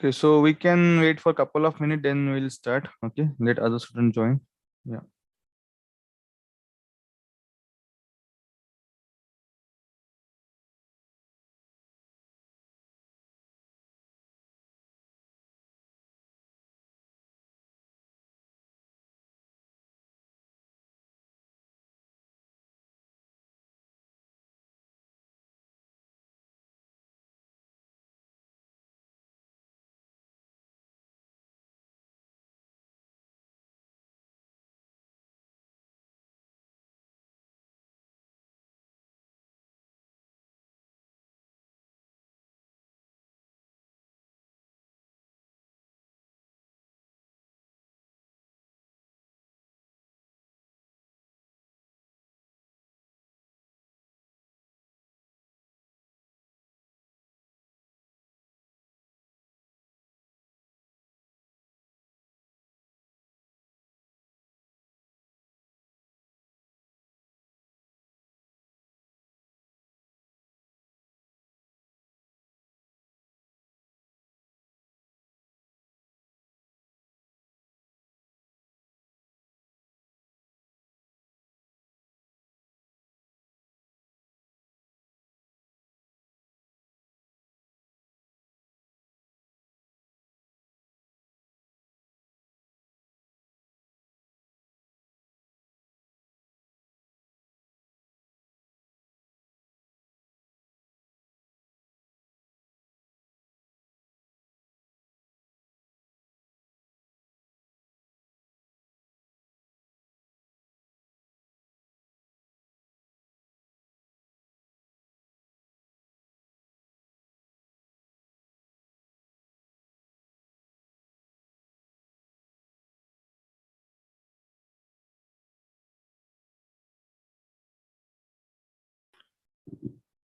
Okay, so we can wait for a couple of minutes, then we'll start. Okay, let other students join. Yeah.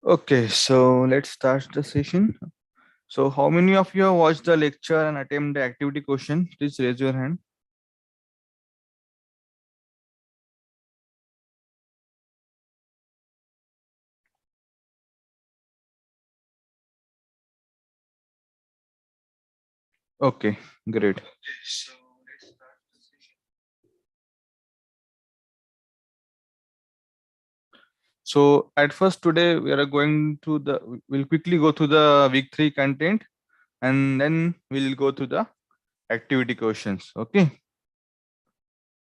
Okay, so let's start the session. So how many of you have watched the lecture and attempt the activity question? Please raise your hand. Okay, great. So at first today we are going to we'll quickly go through the week 3 content and then we'll go to the activity questions. Okay.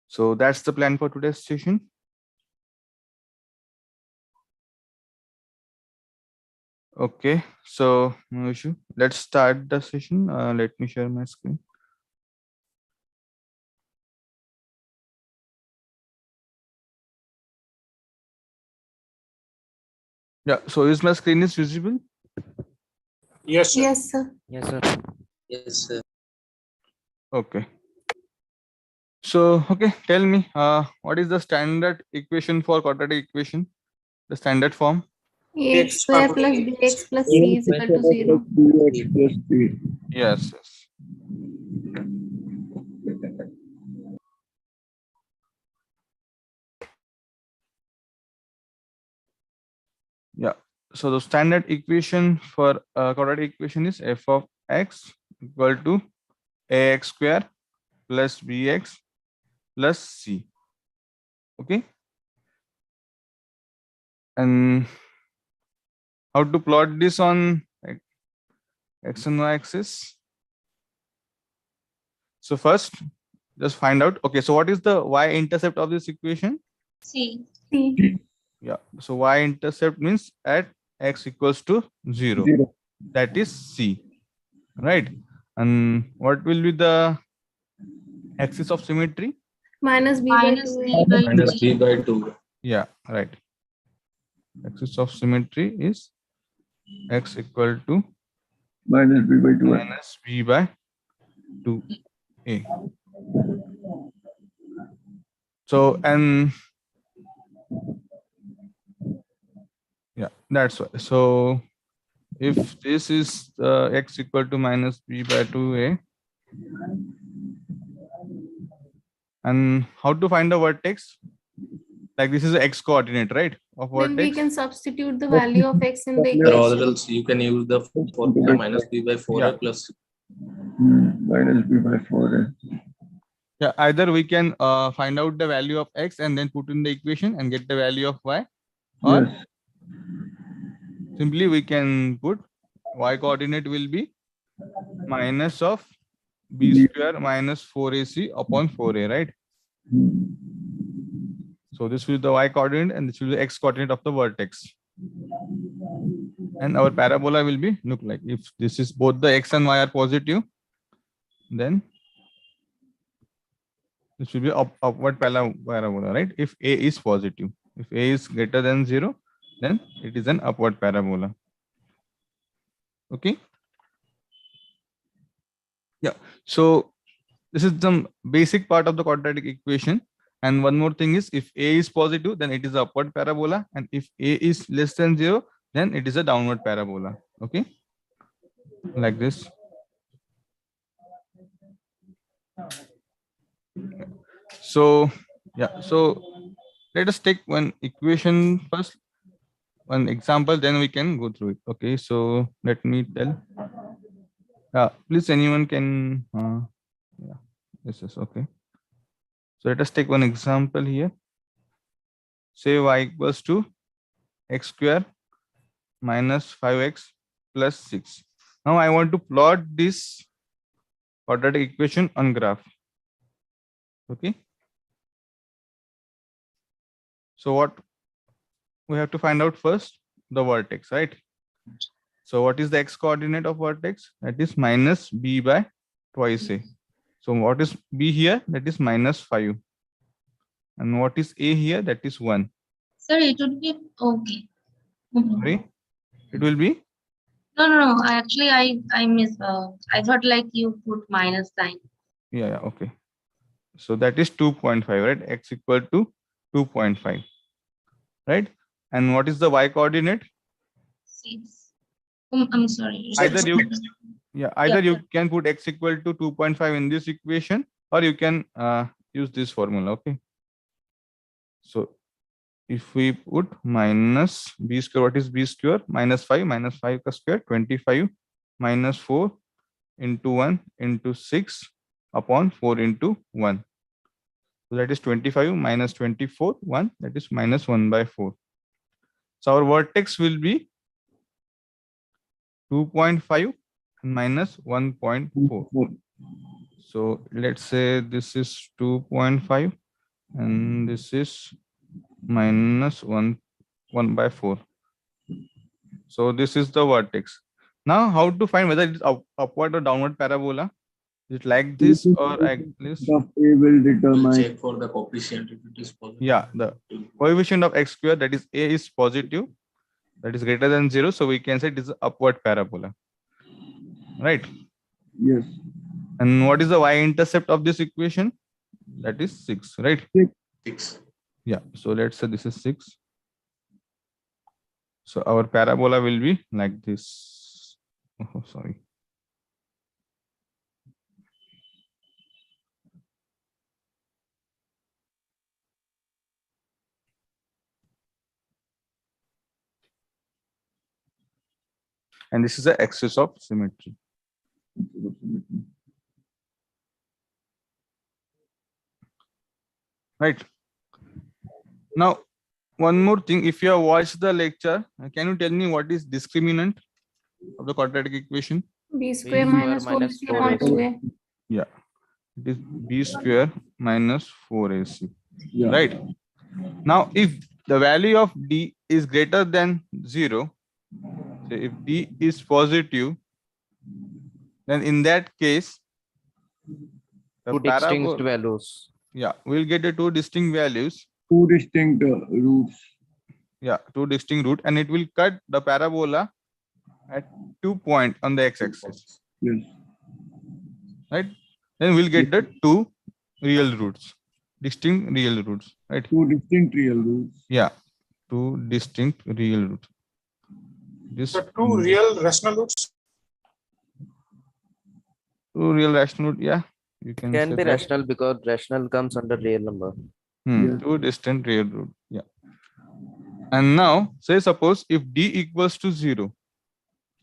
So that's the plan for today's session. Okay, so no issue. Let's start the session. Let me share my screen. Yeah, so is my screen is visible? Yes, sir. Yes, sir. Yes, sir. Yes, sir. Okay. So, okay, tell me, what is the standard equation for quadratic equation? The standard form? Ax square plus bx plus c is equal to 0. Yes, yes. Yeah. So the standard equation for quadratic equation is f of x equal to ax square plus bx plus c. Okay. And how to plot this on x and y axis? So first, just find out. Okay, so what is the y-intercept of this equation? C. Yeah. So y-intercept means at x equals to 0. That is c. Right. And what will be the axis of symmetry? Minus b by 2. Minus b by 2. Yeah, right. Axis of symmetry is x equal to minus b by 2. minus b by 2a. So, and yeah, that's why. So if this is x equal to minus b by 2a, and how to find the vertex? Like this is the x coordinate, right? Of Then we vertex. can substitute the value of x in the Or equation. else you can use the formula minus b by 4a Yeah. plus Minus b by 4a. Yeah, either we can find out the value of x and then put in the equation and get the value of y, or Yes. simply we can put y coordinate will be minus of b B. square minus 4ac upon 4a, right? So this will be the y coordinate and this will be the x coordinate of the vertex. And our parabola will be look like, if this is both the x and y are positive, then this will be upward parabola, right? If a is positive, if a is greater than 0, then it is an upward parabola. Okay. Yeah. So this is the basic part of the quadratic equation. And one more thing is, if a is positive, then it is a upward parabola, and if a is less than 0, then it is a downward parabola. Okay, like this. So yeah, so let us take one equation first, one example, then we can go through it. Okay, so let me tell. Please, anyone can. Yeah, this is okay. So let us take one example here. Say y equals to x square minus 5x plus 6. Now I want to plot this quadratic equation on graph. Okay. So what we have to find out first? The vertex, right? So what is the x coordinate of vertex? That is minus b by twice a. So what is b here? That is minus 5. And what is a here? That is 1. Sir, it would be okay. Sorry? It will be? No. I miss. I thought like you put minus sign. Yeah, okay. So that is 2.5, right? X equal to 2.5, right? And what is the y coordinate? 6. I'm sorry. Either you can put x equal to 2.5 in this equation, or you can use this formula. Okay. So if we put minus b square, what is b square? Minus 5 square, 25 minus 4 into 1 into 6 upon 4 into 1. So that is 25 minus 24, 1, that is minus 1 by 4. So our vertex will be 2.5 and minus 1.4. So let's say this is 2.5 and this is minus 1 by 4. So this is the vertex. Now how to find whether it is upward or downward parabola? Is it like this or like this? A will determine. Check for the coefficient if it is positive. Yeah, the coefficient of x square, that is a, is positive, that is greater than 0. So we can say it is upward parabola, right? Yes. And what is the y-intercept of this equation? That is 6, right? 6. Yeah. So let's say this is 6. So our parabola will be like this. Oh, sorry. And this is the axis of symmetry. Right. Now, one more thing, if you have watched the lecture, can you tell me what is discriminant of the quadratic equation? B square minus 4ac upon 2a. Yeah, it is b square minus 4ac. Yeah. Right. Now, if the value of d is greater than 0, so if d is positive, then in that case, the two distinct parabola, values. yeah, we'll get the two distinct values. Two distinct roots. Yeah, two distinct root, and it will cut the parabola at 2 points on the x-axis. Yes. Right? Then we'll get the two real roots, distinct real roots. Right? Two distinct real roots. Yeah, two distinct real roots. This The two real rational roots. two real rational root, yeah. You can Can say be that. rational because rational comes under real number. Yes. Two distinct real root. Yeah. And now say suppose if d equals to 0,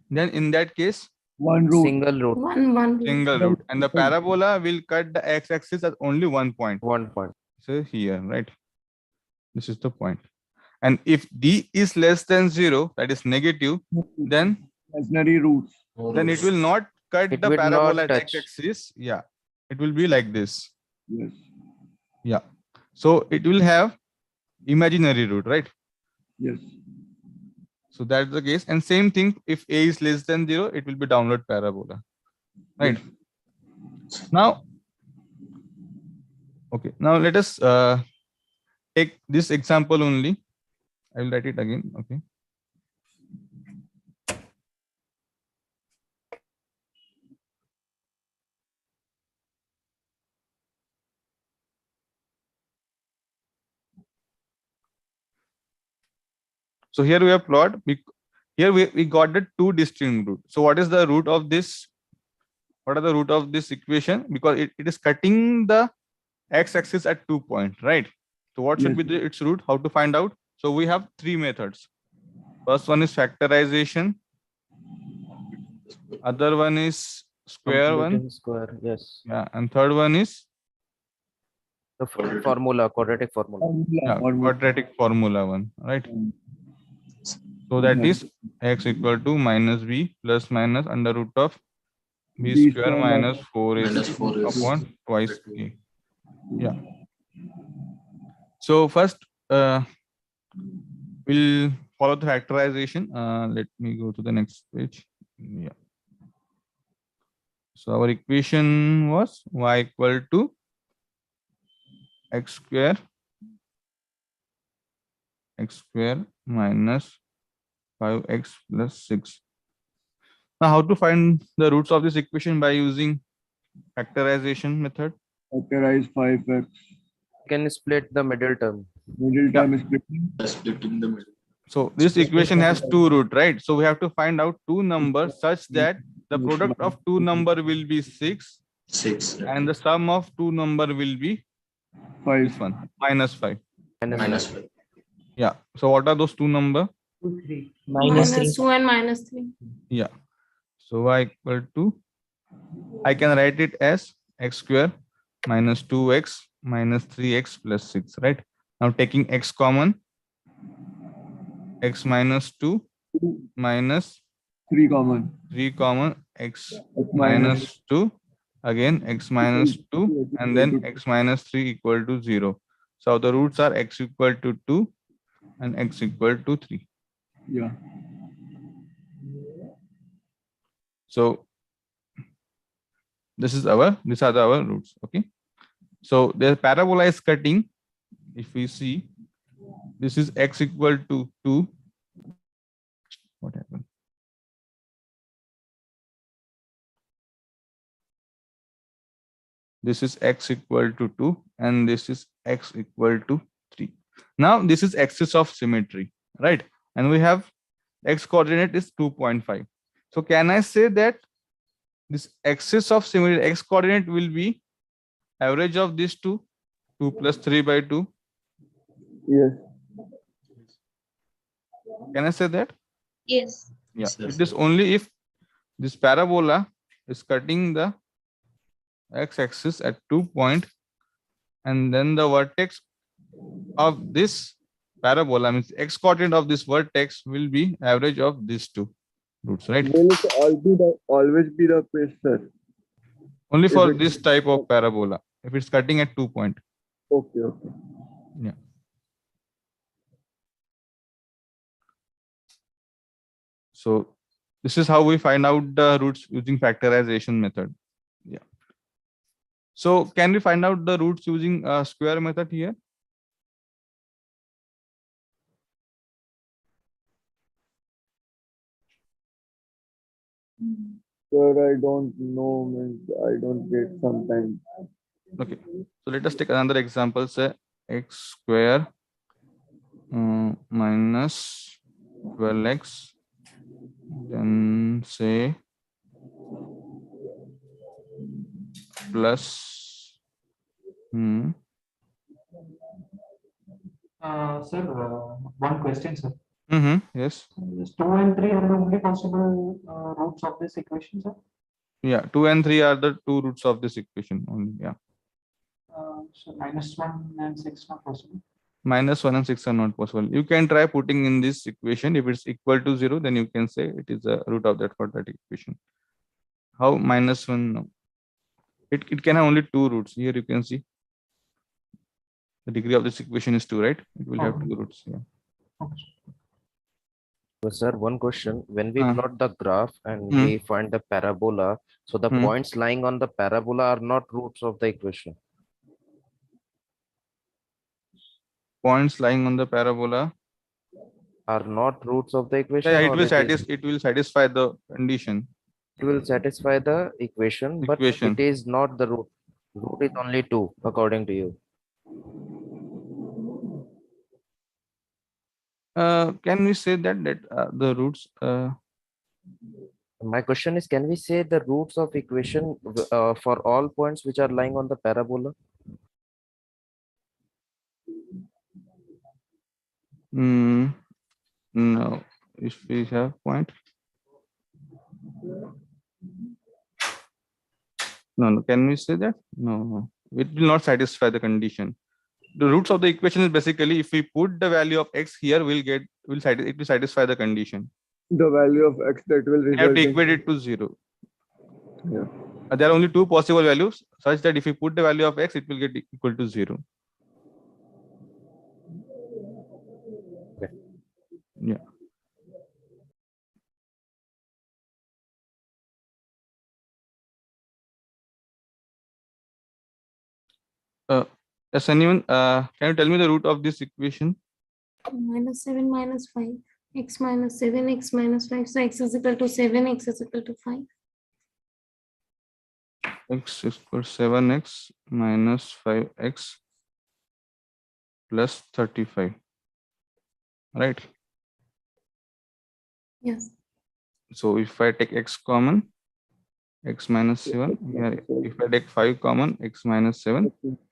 then in that case One root. Single root, One. Single root. And the parabola will cut the x-axis at only one point. 1 point. So here, right? This is the point. And if d is less than 0, that is negative, then Imaginary roots. then it will not cut It the will not parabola at touch. x-axis. Yeah, it will be like this. Yes. Yeah. So it will have imaginary root, right? Yes. So that's the case. And same thing, if a is less than 0, it will be downward parabola, right? Now, okay. Now let us take this example only. I will write it again. Okay. So here we have plot. Here we got the two distinct root. So what is the root of this? What are the root of this equation? Because it is cutting the x-axis at 2 points, right? So what should be its root? How to find out? So we have three methods. First one is factorization. Other one is square one. Completing square, yes. Yeah, and third one is The formula, quadratic formula. quadratic formula one, right? So that is x equal to minus b plus minus under root of b square minus 4ac upon twice a. Yeah. So first we'll follow the factorization. Let me go to the next page. Yeah. So our equation was y equal to x square minus 5x plus 6. Now how to find the roots of this equation by using factorization method? Factorize 5x. Can split the middle term. Middle term is Splitting the middle. So this equation has two roots, right? So we have to find out two numbers such that the product of two number will be 6 6. and the sum of two number will be 5. this one, minus 5. Minus 5. Yeah. So what are those two number? Minus 2 and minus 3. Yeah. So y equal to, I can write it as x square minus 2x minus 3x plus 6, right? Now taking x common, x minus 2 minus 3 common. 3 common, x minus 2, again x minus 2, and then x minus 3 equal to 0. So the roots are x equal to 2 and x equal to 3. Yeah. So these are our roots. Okay. So the parabola is cutting. If we see, this is x equal to 2. What happened? This is x equal to 2 and this is x equal to 3. Now this is axis of symmetry, right? And we have x coordinate is 2.5. So can I say that this axis of symmetry x coordinate will be average of these two, 2 plus 3 by 2? Yes. Can I say that? Yes. Yeah. Yes. It is only if this parabola is cutting the x-axis at 2 point and then the vertex of this parabola, means x coordinate of this vertex will be average of these two roots, right? Will it always be the case, sir? Only for If it- this type of parabola, if it's cutting at 2 point. Okay, okay. Yeah. So this is how we find out the roots using factorization method. Yeah. So can we find out the roots using square method here? Sir, I don't know, means I don't get sometimes. Okay. So let us take another example. Say x square minus 12x. Then say plus Sir, one question, sir. Yes. Yes, 2 and 3 are the only possible roots of this equation, sir. Yeah, 2 and 3 are the two roots of this equation only. Yeah. So -1 and 6 not possible. -1 and 6 are not possible. You can try putting in this equation. If it's equal to 0, then you can say it is a root of that quadratic equation. How -1? No. It can have only two roots. Here you can see the degree of this equation is 2, right? It will have Okay. two roots. Yeah. Okay. So, sir, one question. When we Uh, plot the graph and hmm. we find the parabola, so the Hmm. points lying on the parabola are not roots of the equation. Points lying on the parabola. Are not roots of the Yeah, equation, or it will satisfy the condition. it will satisfy the equation, but Equation. it is not the root. Root is only 2, according to you. Can we say that the roots? My question is, can we say the roots of equation for all points which are lying on the parabola? No. If we have point. No. Can we say that? No. It will not satisfy the condition. The roots of the equation is basically if we put the value of x here, it will satisfy the condition. The value of x that will We have result to in. equate it to 0. Yeah. There are only two possible values such that if we put the value of x, it will get equal to 0. Okay. Yeah. Yes, anyone? Can you tell me the root of this equation? -7 -5 x -7 x -5, so x is equal to 7, x is equal to 5. X is equal to 7x minus 5x plus 35. Right? Yes. So if I take x common, x minus 7. Here, if I take 5 common, x minus 7.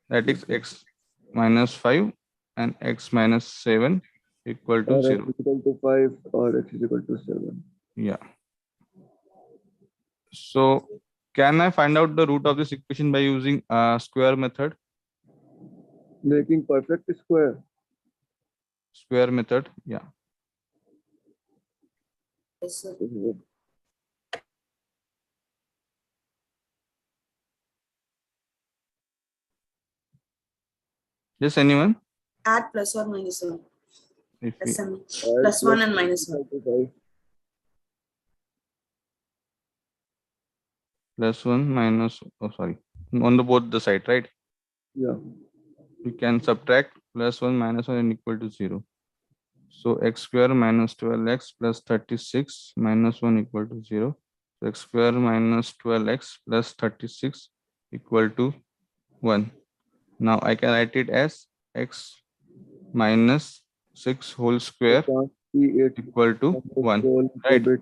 That is x minus 5 and x minus 7 equal to Or 0. x is equal to 5 or x is equal to 7. Yeah. So can I find out the root of this equation by using square method? Making perfect square. Square method. Yeah. Yes, sir. Yes, anyone? Add plus or minus 1. If we, Plus 1 and minus 1. plus 1 minus, oh sorry, on the both the side, right? Yeah. We can subtract plus 1 minus 1 and equal to 0. So x square minus 12x plus 36 minus 1 equal to 0. So x square minus 12x plus 36 equal to 1. Now I can write it as x minus 6 whole square Can't see it. equal to 1. Scroll up a Right? bit.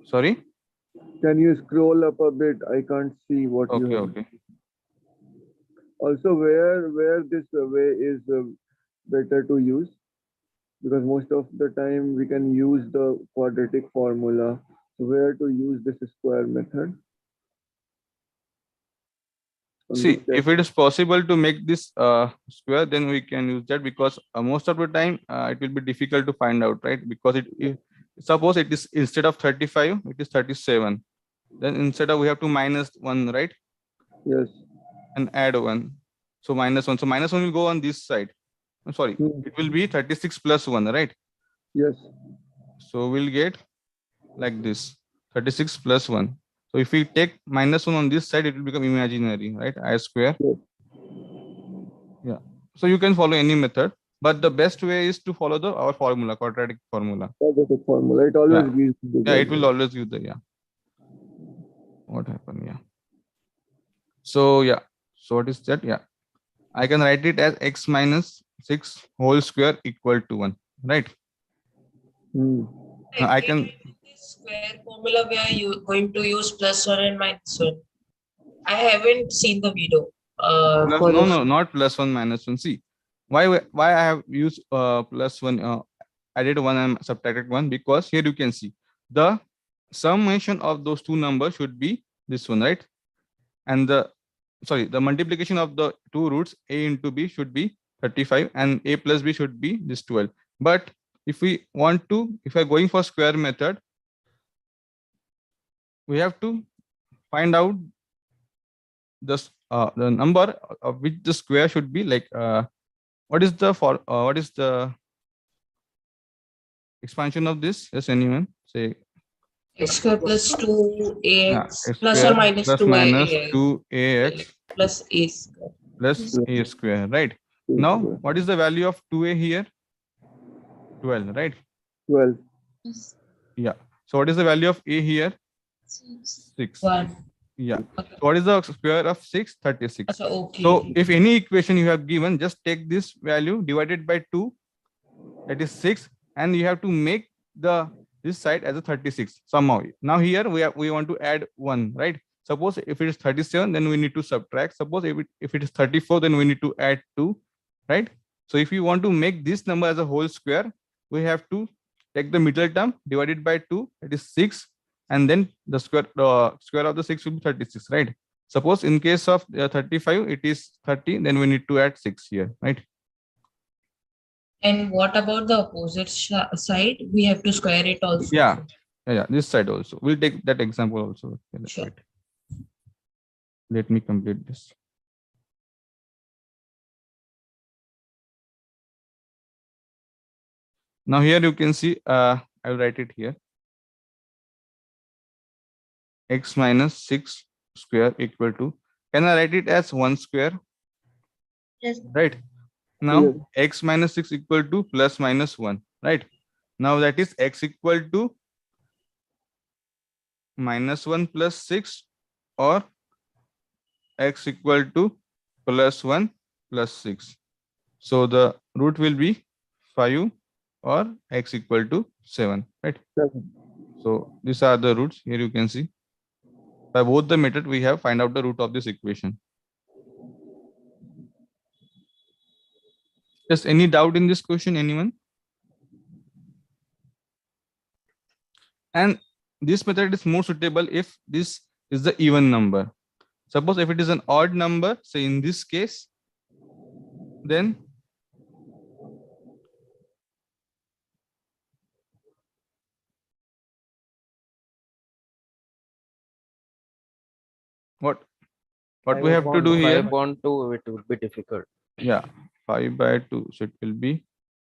Sorry? Can you scroll up a bit? I can't see what you Okay, have. okay. Also, where this way is better to use, because most of the time we can use the quadratic formula. So where to use this square method? On See, this if it is possible to make this square, then we can use that, because most of the time it will be difficult to find out, right? Because suppose it is instead of 35, it is 37. Then instead of we have to minus 1, right? Yes. And add 1. So minus 1. So minus 1 will go on this side. I'm sorry. It will be 36 plus 1, right? Yes. So we'll get like this 36 plus 1. So if we take minus 1 on this side, it will become imaginary, right? I square. Yes. Yeah. So you can follow any method, but the best way is to follow our formula, quadratic formula. Quadratic formula. It always Yeah. gives the Yeah, it value. will always give the, yeah. What happened? Yeah. So yeah. So what is that? Yeah. I can write it as x minus 6 whole square equal to 1, right? I can. Square formula where you going to use plus 1 and minus 1. I haven't seen the video. No, not plus 1 minus 1. See, why I have used plus 1 added 1 and subtracted 1, because here you can see the summation of those two numbers should be this one, right? And the multiplication of the two roots a into b should be 35 and a plus b should be this 12. But if we want to, if we are going for square method, we have to find out the number of which the square should be like. What is the expansion of this? Yes, anyone say? X square plus 2ax X plus square or minus plus 2a minus 2ax plus a square. plus a square, right? Now, what is the value of 2a here? 12, right? 12. Yeah. So what is the value of a here? 6. 1. Yeah. Okay. So what is the square of 6? 36. So, okay. So if any equation you have given, just take this value divided by 2, that is 6, and you have to make this side as a 36 somehow. Now here we want to add 1, right? Suppose if it is 37, then we need to subtract. Suppose if it is 34, then we need to add 2, right? So if you want to make this number as a whole square, we have to take the middle term divided by 2, that is 6, and then the square of the 6 will be 36, right? Suppose in case of 35, it is 30, then we need to add 6 here, right? And what about the opposite side? We have to square it also. Yeah. This side also. We'll take that example also. Okay, Sure. right. Let me complete this. Now here you can see, I'll write it here. X minus 6 square equal to, can I write it as 1 square? Yes. Right. Now Yes. x minus 6 equal to plus minus 1, right? Now that is x equal to minus 1 plus 6, or x equal to plus 1 plus 6. So the root will be 5 or x equal to 7, right? 7. So these are the roots. Here you can see. By both the method, we have find out the root of this equation. Just any doubt in this question, anyone? And this method is more suitable if this is the even number. Suppose if it is an odd number, say in this case, then what we have to do here? 5 on 2, it will be difficult. Yeah, 5 by 2, so it will be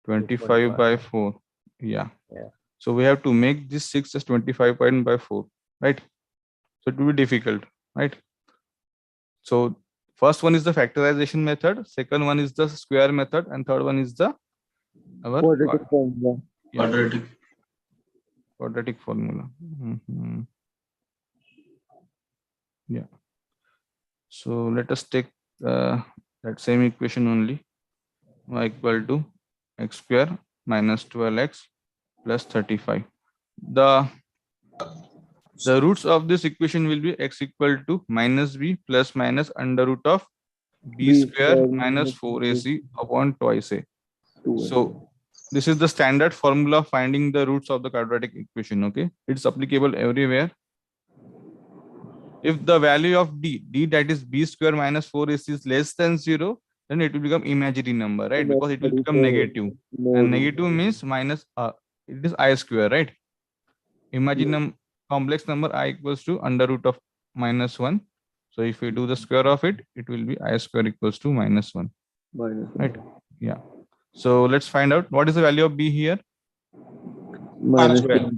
25 by 4. Yeah. So we have to make this 6 as 25 by 4, right? So it will be difficult, right? So first one is the factorization method, second one is the square method, and third one is the Quadratic formula. Quadratic formula. Yeah. So let us take that same equation only. Y equal to x square minus 12x plus 35. The roots of this equation will be x equal to minus b plus minus under root of b square minus 4ac upon twice a. So this is the standard formula of finding the roots of the quadratic equation. Okay, it's applicable everywhere. If the value of d that is b square minus 4ac is less than 0, then it will become imaginary number, right? Because it will become negative, and negative means minus it is I square, right? Imaginary complex number I equals to under root of minus 1. So if we do the square of it, it will be I square equals to minus 1. Right? Yeah. So let's find out what is the value of b here. Minus 12.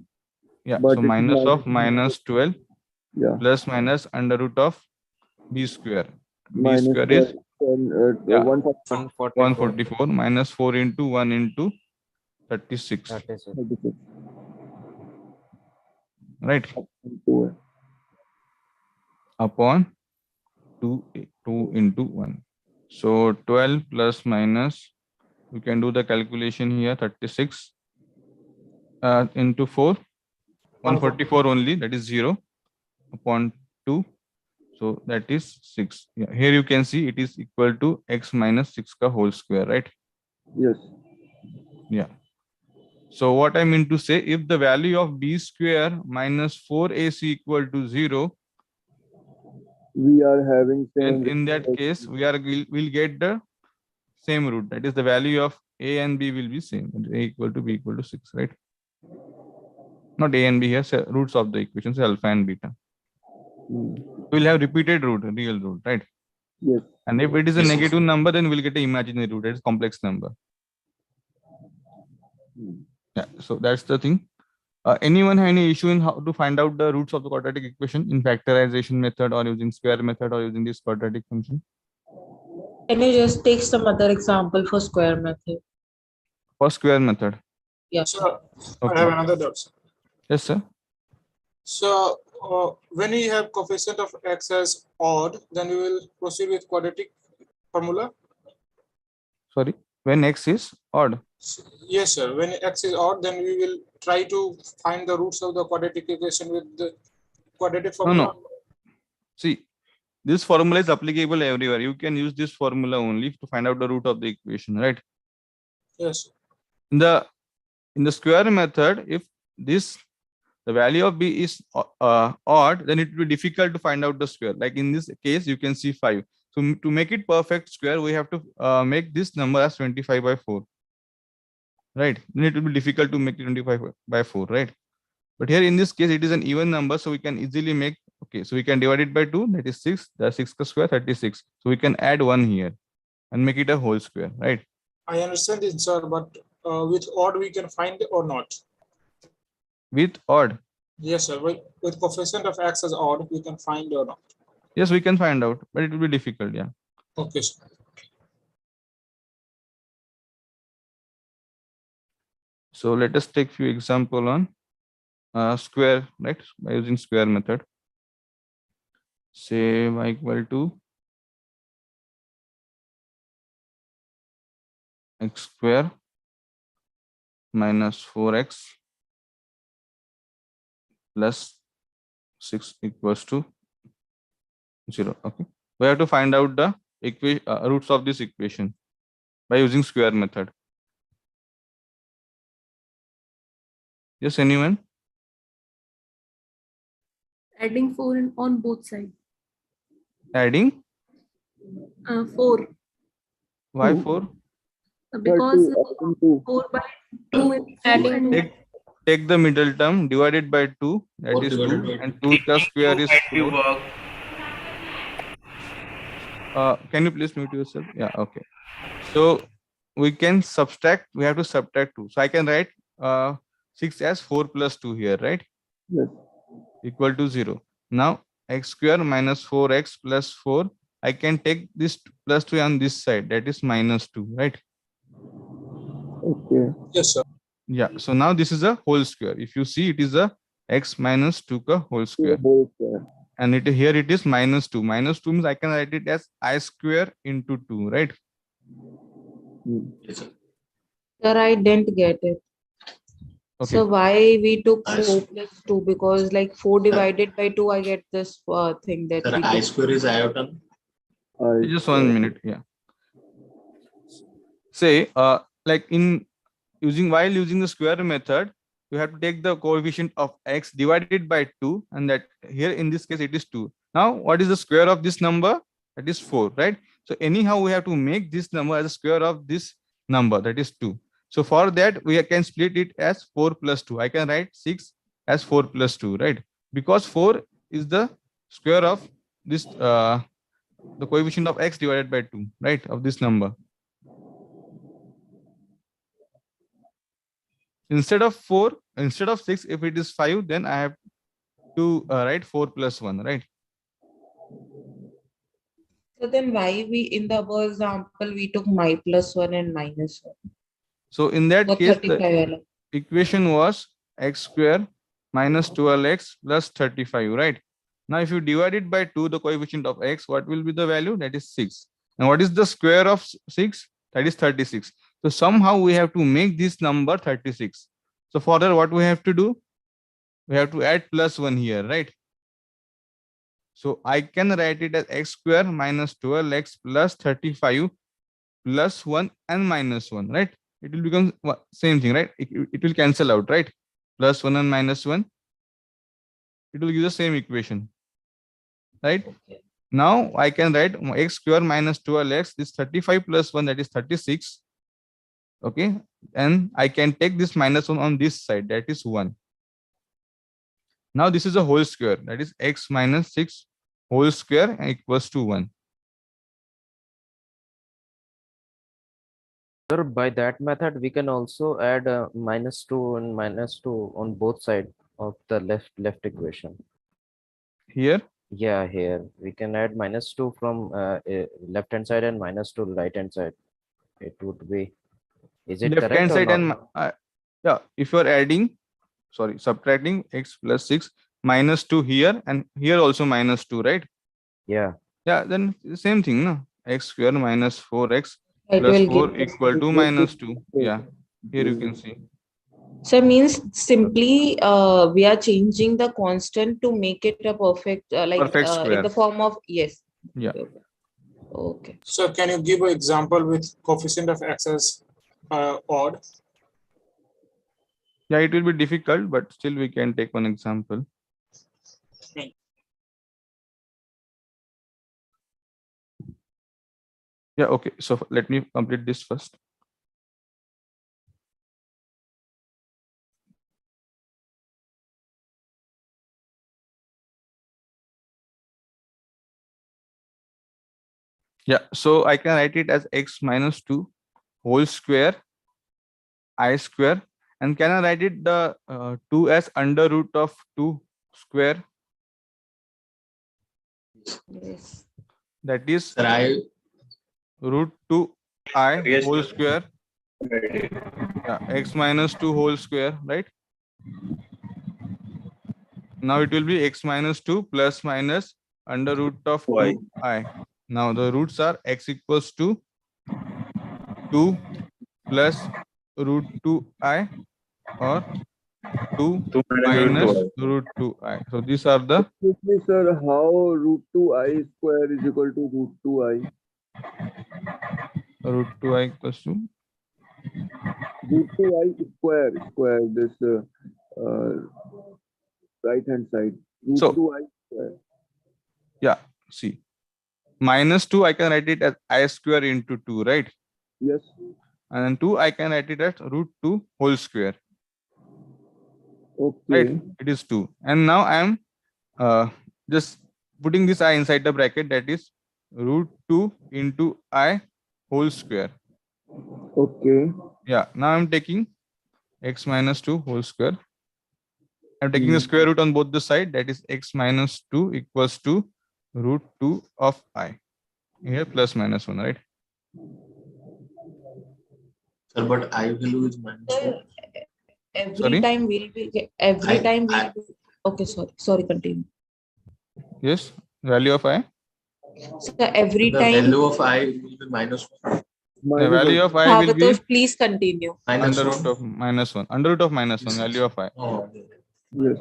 Yeah. But So minus of minus 12 plus minus under root of b square. B square is 144 minus 4 into 1 into 36. Right? Upon 2 into 1. So 12 plus minus, we can do the calculation here, 36 into 4, 144 only, that is 0 upon 2. So that is 6. Yeah. Here you can see it is equal to x minus 6 ka whole square, right? Yes. Yeah. So what I mean to say, if the value of b square minus 4ac equal to 0, We are having then same. in that case we'll get the same root. That is, the value of a and b will be same. A equal to b equal to 6, right? Not a and b here, so roots of the equations alpha and beta. Hmm. We'll have repeated root, real root, right? Yes. And if it is a Yes. negative number, then we'll get an imaginary root. That is complex number. Hmm. Yeah. So that's the thing. Anyone have any issue in how to find out the roots of the quadratic equation in factorization method, or using square method, or using this quadratic function? Can you just take some other example for square method? For square method. Yes. So I Okay. have another doubt, sir. Yes, sir. So when we have coefficient of x as odd, then we will proceed with quadratic formula. Sorry. When x is odd. Yes, sir. When x is odd, then we will try to find the roots of the quadratic equation with the quadratic formula. No. See, this formula is applicable everywhere. You can use this formula only to find out the root of the equation, right? Yes. In the square method, if the value of b is odd, then it will be difficult to find out the square. Like in this case, you can see 5. So to make it perfect square, we have to make this number as 25 by 4. Right? Then it will be difficult to make it 25 by 4, right? But here in this case, it is an even number, so we can easily make, okay, so we can divide it by 2, that is 6, the 6 square, 36. So we can add 1 here and make it a whole square, right? I understand this, sir, but with odd we can find or not. With odd. Yes, sir. With coefficient of x as odd, we can find or not. Yes, we can find out, but it will be difficult, yeah. Okay, sir. So let us take few example on square, right? By using square method. Say y equal to x square minus 4x plus 6 equals to 0. Okay. We have to find out the roots of this equation by using square method. Yes, anyone? Adding 4 on both sides. Adding 4. why Two. 4? Because 2. 4 by 2 is 2 Adding and Take the middle term, divided by 2, that 4 is divided 2, by and 2 the square is 4. work. Can you please mute yourself? Yeah, okay. So we can subtract, we have to subtract 2. So I can write 6 as 4 plus 2 here, right? Yes. Equal to 0. Now x square minus 4x plus 4, I can take this plus 2 on this side, that is minus 2, right? Okay. Yes, sir. Yeah, so now this is a whole square. If you see, it is a x minus 2 ka whole square. Whole square. And here it is minus 2. Minus 2 means I can write it as I square into 2, right? Hmm. Yes, sir. Sir, I didn't get it. Okay. So why we took I 4 plus 2? Because like 4 divided by 2, I get this thing that Sir, we I took. square is iota. Just 1 minute. Yeah. Say, like while using the square method, you have to take the coefficient of x divided by 2, and that here in this case it is 2. Now, what is the square of this number? That is 4, right? So anyhow, we have to make this number as a square of this number, that is 2. So for that, we can split it as 4 plus 2. I can write 6 as 4 plus 2, right? Because 4 is the square of this, the coefficient of x divided by 2, right? Of this number. Instead of 6, if it is 5, then I have to write 4 plus 1, right? So then why we, in the above example, we took my plus 1 and minus 1? So in that What case, 35 the alone? equation was x square minus 12x plus 35, right? Now, if you divide it by 2, the coefficient of x, what will be the value? That is 6. And what is the square of 6? That is 36. So somehow we have to make this number 36. So for that, what we have to do? We have to add plus 1 here, right? So I can write it as x square minus 12x plus 35 plus 1 and minus 1, right? it will become same thing, right? It will cancel out, right? Plus 1 and minus 1. It will give the same equation, right? Okay. Now I can write x square minus 12x is 35 plus 1, that is 36. Okay. And I can take this minus 1 on this side, that is 1. Now this is a whole square, that is x minus 6 whole square equals to 1. Sir, by that method, we can also add -2 and -2 on both sides of the left equation. Here, Yeah, here we can add -2 from left hand side and -2 right hand side. It would be, is it left correct hand or side and not? yeah, if you are adding, sorry, subtracting x plus 6 minus 2 here and here also minus 2, right? Yeah. Yeah, then same thing, no? X square minus 4x It plus will 4 give this. equal to minus 2. Yeah, here you can see. So means simply we are changing the constant to make it a perfect Perfect in square. the form of yes. Yeah. Okay. So can you give an example with coefficient of x as odd? Yeah, it will be difficult, but still we can take one example. Yeah, okay. So let me complete this first. Yeah, so I can write it as x minus 2 whole square I square. And can I write it the 2 as under root of 2 square? Yes. That is Sir, I root 2 I Yes, whole sir. square. Yeah, x minus 2 whole square, right? Now it will be x minus 2 plus minus under root of Y. 2i. Now the roots are x equals to 2 plus root 2i or 2 2 minus root minus 2 root 2i. So these are the Excuse me, sir, how root 2i square is equal to root 2i? root 2i equals to Root 2i square, this right hand side. Root so 2i square. yeah, see, minus 2 I can write it as I square into 2, right? Yes. And then 2 I can write it as root 2 whole square, right? Okay. It is 2. And now I am just putting this I inside the bracket, that is root 2 into I whole square. Okay. Yeah, now I'm taking x minus 2 whole square. I'm taking the square root on both the side, that is x minus 2 equals to root 2 of I. Here plus minus 1, right? Sir, but I value is minus 1. So every Sorry? time I- okay, sorry, continue. Yes, value of I. So every The time value of I will be minus 1. The value of I will be Bhavatosh, please continue. Minus under root 1. of minus 1. Under root of minus 1, value of I. Oh, Yes.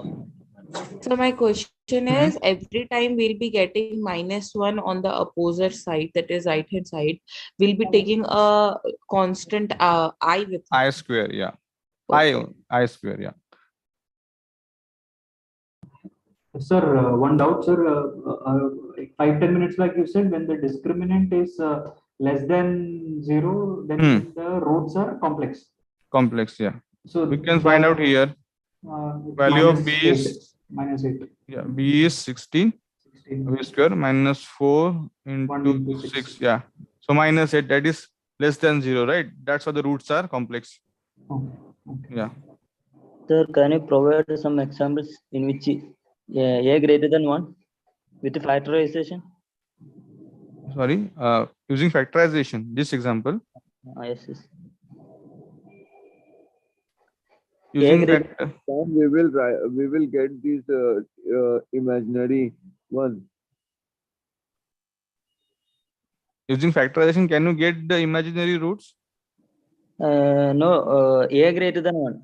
So my question Hmm. is every time we'll be getting -1 on the opposite side, that is right hand side, we'll be taking a constant I with I square, yeah. okay. I square, yeah. Sir, one doubt, sir. 5-10 minutes back, you said when the discriminant is less than 0, then the roots are complex. Complex, yeah. So We can find out here. Value of B is -8. yeah, B is 16. 16. B square minus 4 1 into into 6. 6. Yeah. So minus 8, that is less than 0, right? That's why the roots are complex. Okay. Okay. Yeah. Sir, can you provide some examples in which a greater than 1 with factorization? Sorry. Using factorization, this example. Yes, yes. Using greater factor. We will get these imaginary one. Using factorization, can you get the imaginary roots? No, a greater than 1.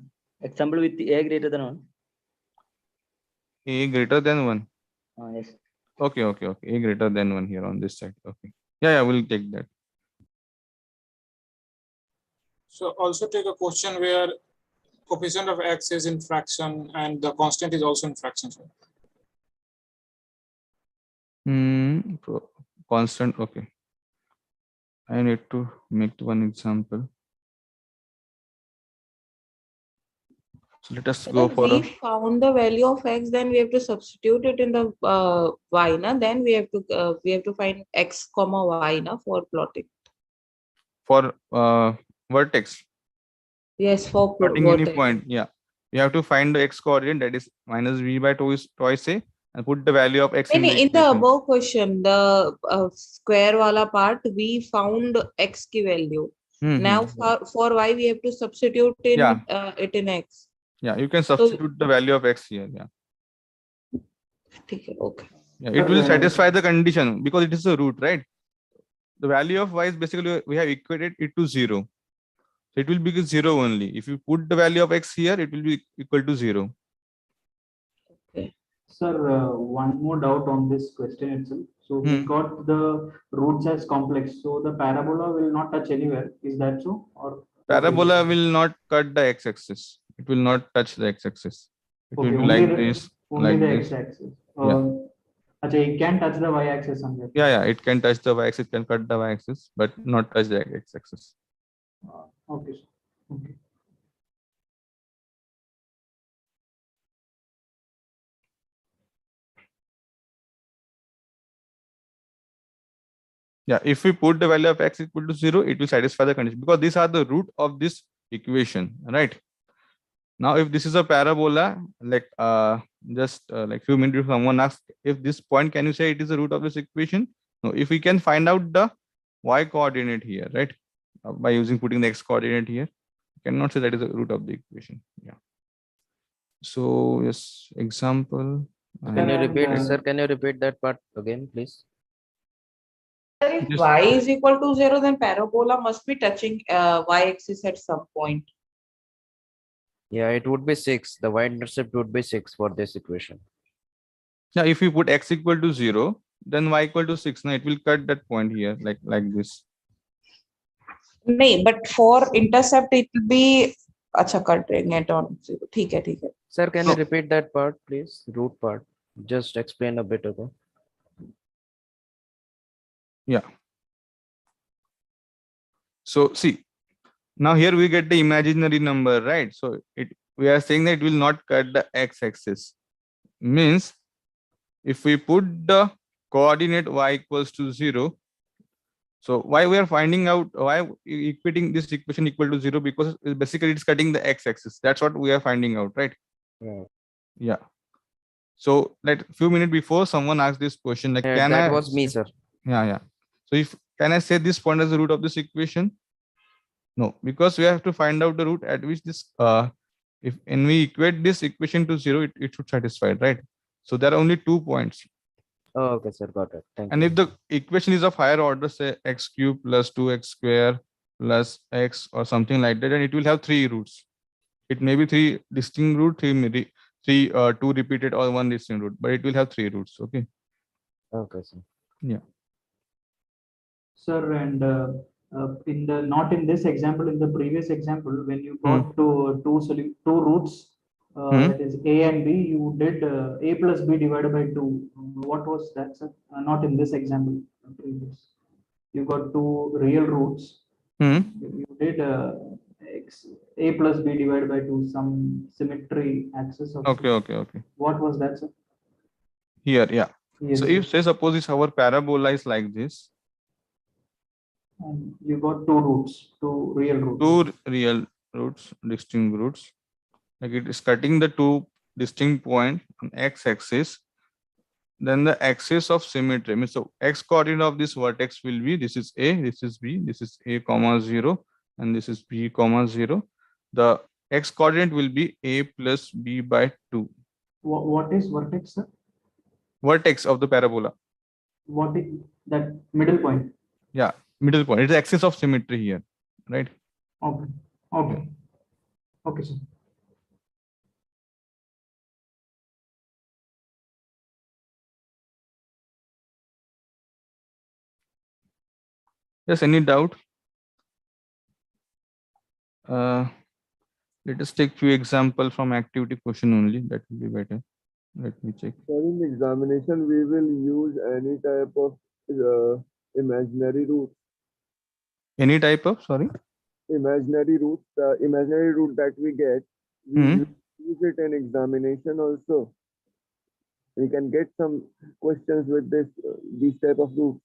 Example with a greater than 1. A greater than 1. Yes. Okay. A greater than 1 here on this side. Okay. Yeah, we'll take that. So also take a question where coefficient of x is in fraction and the constant is also in fraction. Constant. Okay. I need to make one example. So let us go When for we a found the value of x, then we have to substitute it in the y, na? Then we have to find x comma y, na, for plotting. for vertex. Yes, for Plotting any vertex. point. Yeah. You have to find the x coordinate, that is minus v by twice a, and put the value of x in the In the equation. above question, the square wala part, we found x ki value. Now for y, we have to substitute in Yeah. it in x. Yeah, you can So, substitute the value of x here. Yeah. okay. Yeah, it will satisfy the condition because it is a root, right? The value of y is basically we have equated it to 0. So it will be 0 only. If you put the value of x here, it will be equal to 0. Okay. Sir, one more doubt on this question itself. So we got the roots as complex. So the parabola will not touch anywhere. Is that so? Or Parabola will not cut the x-axis. It will not touch the x-axis. It will okay, be only like this, only like the this. x-axis. Yeah. It can touch the y-axis somewhere. Yeah, it can touch the y-axis, can cut the y-axis, but not touch the x-axis. Okay, sir. Okay. Yeah, if we put the value of x equal to 0, it will satisfy the condition because these are the root of this equation, right? Now, if this is a parabola, like like few minutes, someone asked if this point, can you say it is the root of this equation? No, if we can find out the y coordinate here, right? By putting the x coordinate here, you cannot say that is the root of the equation. Yeah. So yes, example. Can you repeat, sir? Can you repeat that part again, please? If y is equal to 0, then parabola must be touching y-axis at some point. Yeah, it would be 6. The y-intercept would be 6 for this equation. Yeah, if you put x equal to 0, then y equal to 6. Now it will cut that point here, like this. No, but for intercept it will be acha cutting it on 0. ठीक है. Sir, can you repeat that part, please? Root part. Just explain a bit ago. Yeah. So see, now here we get the imaginary number, right? So we are saying that it will not cut the x-axis. Means if we put the coordinate y equals to 0, so why we are finding out why equating this equation equal to 0, because basically it's cutting the x-axis. That's what we are finding out, right? Yeah. So like few minutes before, someone asked this question, like, can that was me, sir. Yeah. So if can I say this point as the root of this equation? No, because we have to find out the root at which this if when we equate this equation to 0, it should satisfy, right? So there are only 2 points. Oh, okay, sir, got it. Thank you. And if the equation is of higher order, say x cube plus 2x square plus x or something like that, then it will have 3 roots. It may be 3 distinct root, 2 repeated, or 1 distinct root, but it will have 3 roots. Okay. Okay, sir. Yeah. Sir, and in the not in this example, in the previous example, when you got two roots, that is a and b, you did a plus b divided by 2. What was that, sir? Not in this example. Previous. You got 2 real roots. You did a plus b divided by 2, some symmetry axis of. Okay. What was that, sir? Here, yeah. Yes, so if say suppose this our parabola is like this. And you got 2 roots, 2 real roots. 2 real roots, distinct roots. Like it is cutting the 2 distinct point on x-axis. Then the axis of symmetry means so x coordinate of this vertex will be, this is a, this is b, this is a comma 0, and this is b comma 0. The x coordinate will be a plus b by 2. What is vertex, sir? Vertex of the parabola. What is that middle point? Yeah, middle point. It's the axis of symmetry here, right? Okay, sir. Yes, any doubt? Let us take few example from activity question only. That will be better. Let me check. So in examination, we will use any type of imaginary root. Any type of, sorry? Imaginary root. The imaginary root that we get, we use it in examination also. We can get some questions with this these type of roots.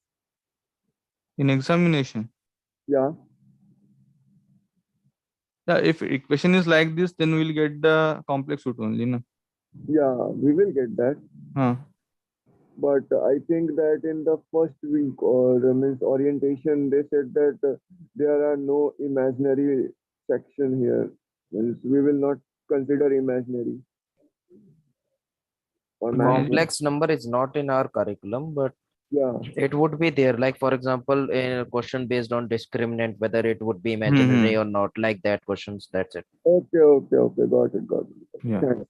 In examination. Yeah. Yeah, if equation is like this, then we'll get the complex root only, no? Yeah, we will get that. But I think that in the first week or means orientation, they said that there are no imaginary section here. Means we will not consider imaginary. Or Complex number is not in our curriculum, but yeah, it would be there. Like for example, a question based on discriminant, whether it would be imaginary or not, like that questions. That's it. Okay, got it. Yeah. Thanks.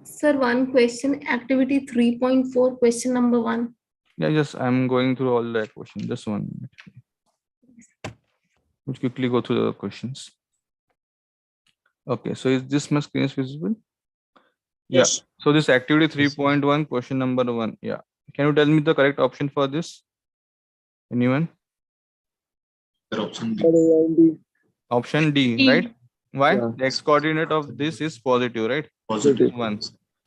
Sir, one question, activity 3.4, question number 1. Yeah, just I'm going through all that question. Just 1 minute. We'll quickly go through the questions. Okay, so is this my screen is visible? Yes. Yeah. So this activity 3.1, question number 1. Yeah. Can you tell me the correct option for this? Anyone? Option D. Option D, D. right? Why? Yeah. The x coordinate of this is positive, right? Positive. 1.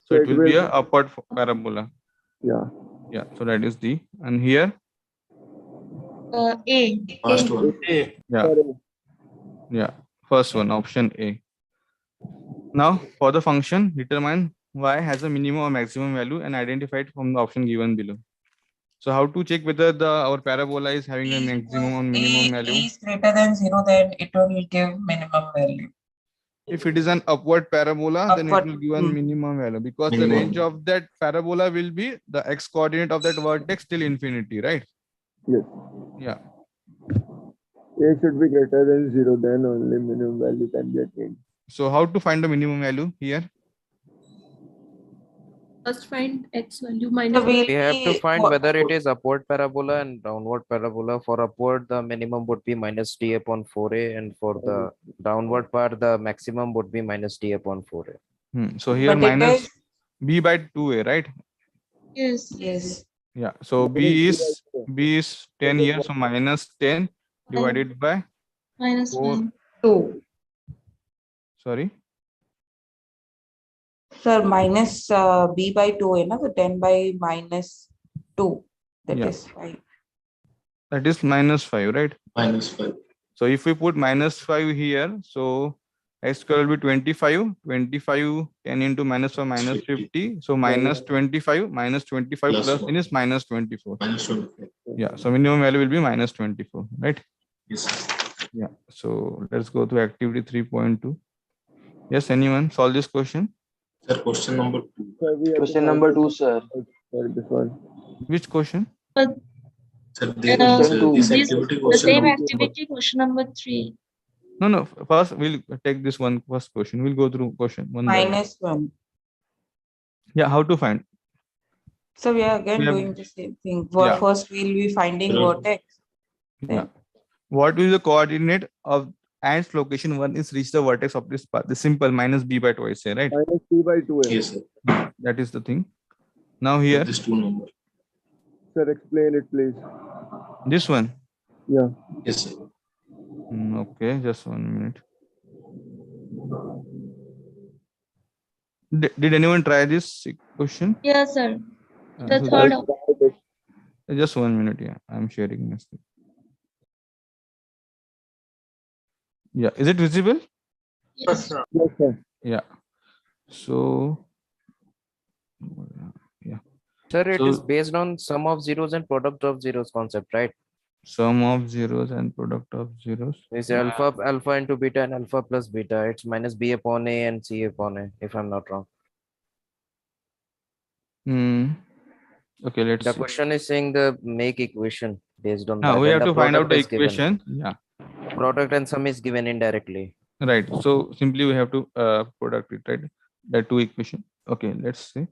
So it will be a upward parabola. Yeah. Yeah. So that is D. And here? A. First one. A. Yeah. Yeah. First one, option A. Now for the function, determine y has a minimum or maximum value and identify it from the option given below. So how to check whether our parabola is having a maximum or minimum value? is greater than 0, then it will give minimum value. If it is an upward parabola, then it will give a minimum value, because the range of that parabola will be the x coordinate of that vertex till infinity, right? Yes. Yeah. A should be greater than 0, then only minimum value can be attained. So how to find the minimum value here? First find x value minus. We have to find whether it is upward parabola and downward parabola. For upward, the minimum would be minus d upon 4a, and for the downward part, the maximum would be minus d upon 4a. So here minus b by 2a, right? Yes. Yes. Yeah. So b is 10 here, so minus 10 divided by Minus 4. 2. Sorry. Sir, minus b by 2 है ना, so 10 by minus 2, that is 5. That is minus 5, right? Minus 5. So if we put minus 5 here, so x square will be 25. 25 10 into minus 5 minus 50. So minus 25 minus 25 plus 10 is minus 24. Minus 24. Yeah. So minimum value will be minus 24, right? Yes. Yeah. So let's go to activity 3.2. Yes, anyone solve this question? Sir, question number 2. Sir, we have to Question find number 2, sir. this one. Which question? Sir, this activity The question same number activity, question number 3. No. First, we'll take this one first question. We'll go through question one. Minus 1. Yeah. How to find? So we are again We have- doing the same thing. Yeah. First, we'll be finding vertex. Yeah. What is the coordinate of ants location 1 is reach the vertex of this path? The simple minus b by twice, right? Minus 2 by 2. Yes, sir. That is the thing. Now here, This 2 number. Sir, explain it, please. this one. Yeah. Yes, sir. Okay, just 1 minute. Did anyone try this question? Yes, sir. The So third. just 1 minute. Yeah, I'm sharing my screen. Yeah, is it visible? Yes. Yes, sir. Yeah. So, yeah. Sir, it So- is based on sum of zeros and product of zeros concept, right? Sum of zeros and product of zeros. It's alpha into beta and alpha plus beta. It's minus b upon a and c upon a, if I'm not wrong. Okay, let's The see. question is saying the make equation based on Now that. we and have the to find out the product is given. equation. Yeah. Product and sum is given indirectly. Right. So simply we have to product it, right? The two equation. Okay, let's see.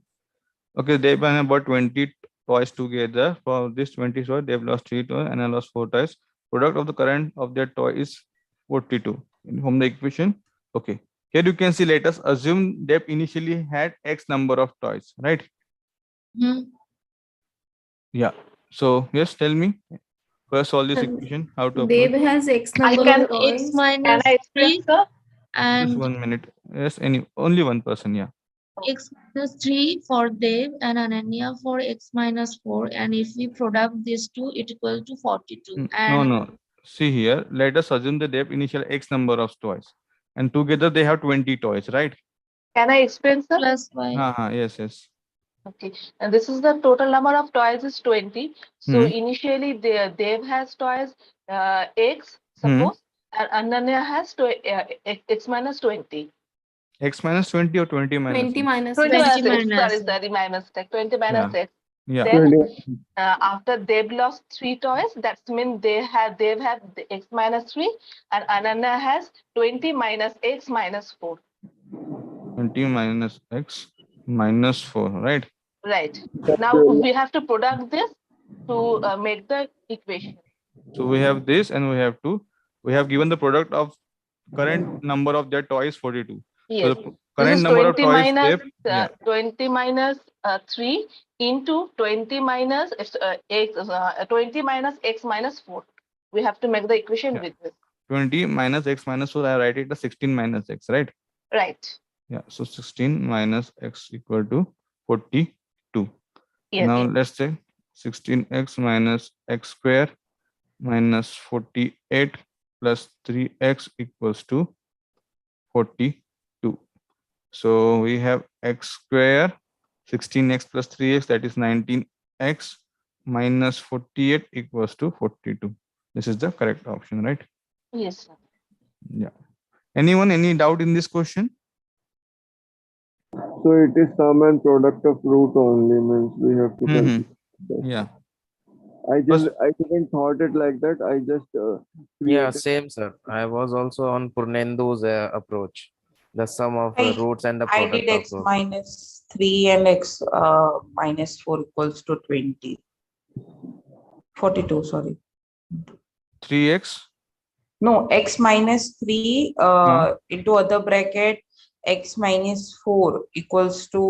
Okay, they've been about 20 toys together. For this 20 toys, they've lost 3 toys and I lost 4 toys. Product of the current of their toy is 42. from the equation. Okay. Here you can see, let us assume Deb initially had X number of toys, right? Yeah. So yes, tell me. First, solve this equation. How to Dave approach? has X I number can of X toys. minus 3 Just and 1 minute. Yes, only one person. Yeah. X minus 3 for Dev and Ananya for X minus 4. And if we product these two, it equal to 42. No, And no. See here. Let us assume that they have initial X number of toys, and together they have 20 toys, right? Can I explain, sir? plus Y. Yes, yes. Okay, and this is the total number of toys is 20. So Hmm. initially Dev has toys X, suppose, and Ananya has X minus 20. X minus 20 or 20 minus 20 X? minus 20 X. minus 20 X, minus sorry, my mistake, 20 minus Yeah. X. Yeah. Then 20. after Dev lost 3 toys, that means Dev have the X minus 3 and Ananya has 20 minus X minus 4. 20 minus X minus 4, right? Right. Now we have to product this to make the equation. So we have this, and we have given the product of current number of their toys 42. Yes. So the This current is number of 20 toys minus yeah. 20 minus 3 into 20 minus x 20 minus x minus 4. We have to make the equation Yeah. with this. 20 minus X minus 4, I write it as 16 minus X, right? Right. Yeah. So 16 minus X equal to 42. Yes. Now let's say 16x minus x square minus 48 plus 3x equals to 42. So we have x square, 16x plus 3x, that is 19x minus 48 equals to 42. This is the correct option, right? Yes, sir. Yeah. Anyone, any doubt in this question? So it is sum and product of root only, means we have to consider that. Yeah. I didn't thought it like that. I just Yeah, created. same, sir. I was also on Purnendu's approach. The sum of I- roots and the I product did of X roots. minus 3 and X minus 4 equals to 20. 42, sorry. 3x. No, X minus 3 into other bracket, X minus 4 equals to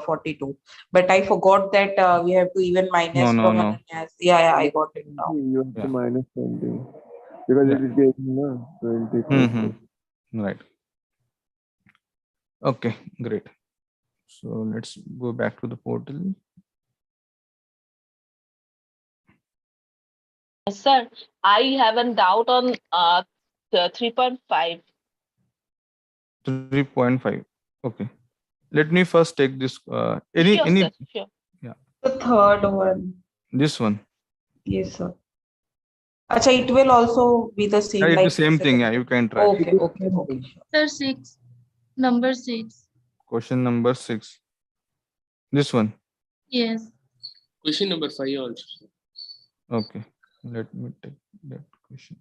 42. But I forgot that we have to even minus No. from Ananya's. Yeah, I got it now. You have Yeah. to minus 20 because Yeah. it is given 20 plus 4. Right. Okay, great. So let's go back to the portal. Sir, I have a doubt on 3.5. 3.5. Okay. Let me first take this. Sure, Any. sir, sure. Yeah. The third one. This one. Yes, sir. Acha, it will also be the same. Yeah, it's like the same thing. Yeah, you can try. Okay, sure. Sir, 6. Number 6. Question number 6. This one. Yes. Question number 5 also. Okay. Let me take that question.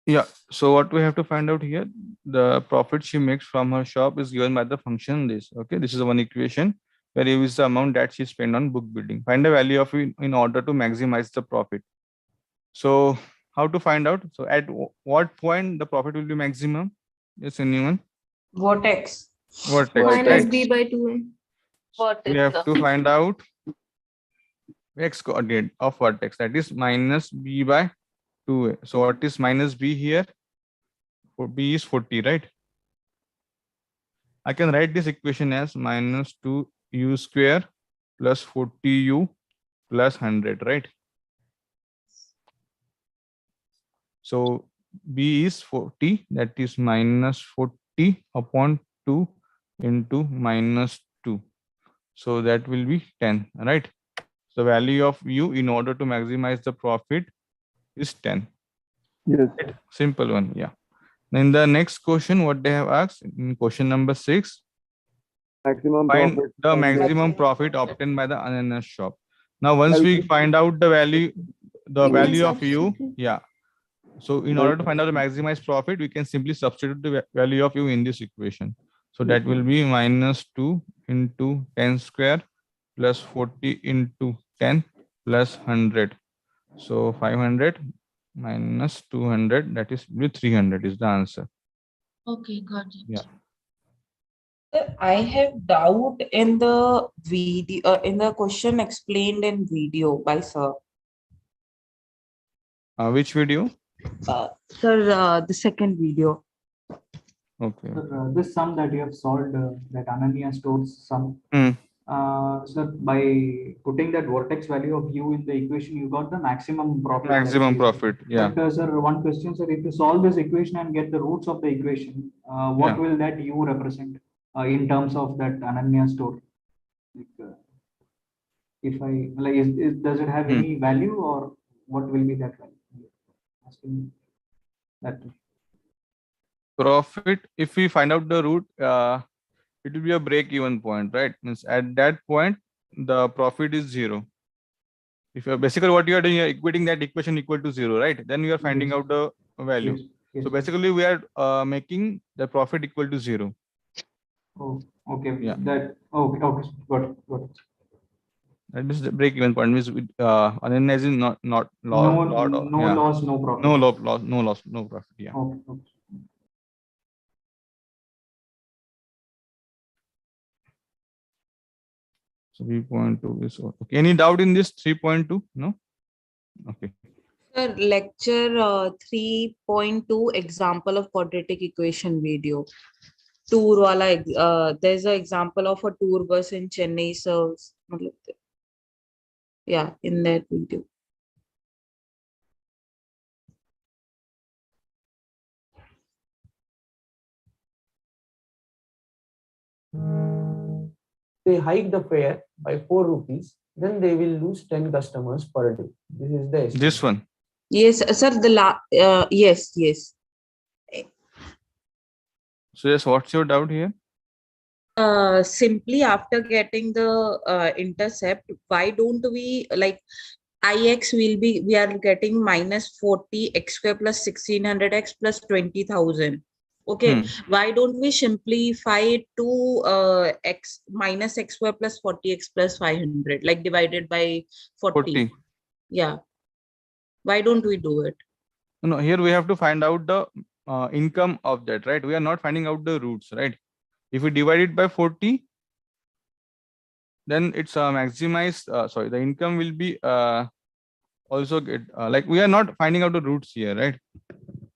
Yeah. So what we have to find out here, the profit she makes from her shop is given by the function this. Okay. This is one equation where you use the amount that she spent on book building. Find the value of it in order to maximize the profit. So how to find out? So at what point the profit will be maximum? Yes, anyone? Vertex. Vertex, Minus right? B by 2A. We have to find out x coordinate of vertex, that is minus b by 2a. So what is minus b here? For b is 40, right? I can write this equation as minus 2u square plus 40u plus 100, right? So b is 40, that is minus 40 upon 2 into minus 2. So that will be 10, right? So value of u in order to maximize the profit is 10. Yes. Right? Simple one, yeah. Then the next question, what they have asked in question number 6, Maximum find profit. the maximum profit obtained by the ananas shop. Now, once we find out the value of u, yeah, So in order to find out the maximized profit, we can simply substitute the value of u in this equation. So that will be minus 2 into 10 square plus 40 into 10 plus 100. So 500 minus 200, that is 300 is the answer. Okay, got it. Yeah. Sir, I have doubt in the video, in the question explained in video by sir. Which video? Sir, the second video. Okay. This sum that you have solved, that Ananya stores sum. So by putting that vertex value of u in the equation, you got the maximum profit. Maximum profit. Yeah. But sir, one question, sir, if you solve this equation and get the roots of the equation, what will that u represent in terms of that Ananya store? Like, if I like, does it have any value, or what will be that value? Asking that. Profit, if we find out the root, it will be a break-even point, right? Means at that point, the profit is 0. If you're basically what you are doing, you're equating that equation equal to 0, right? Then you are finding out the value. So basically, we are making the profit equal to 0. Oh, okay. Yeah. That okay. Got it. That is the break-even point. Means Ananya is not loss. No loss, no profit. No loss, no profit. Yeah. Okay. So 3.2 is okay. Any doubt in this 3.2? No? Okay. Sir, lecture 3.2 example of quadratic equation video. Tour wala, there's an example of a tour bus in Chennai serves. Yeah, in that video. They hike the fare by 4 rupees, then they will lose 10 customers per day. This is the estimate. This one. Yes, sir. Yes. So yes, what's your doubt here? Simply after getting the intercept, why don't we like ix will be, we are getting minus 40 x square plus 1600 x plus 20,000. Okay, why don't we simplify it to x minus x square plus 40 x plus 500, like divided by 40. Yeah. Why don't we do it? No, here we have to find out the income of that, right? We are not finding out the roots, right? If we divide it by 40, then it's maximized. Sorry, the income will be also get like we are not finding out the roots here, right?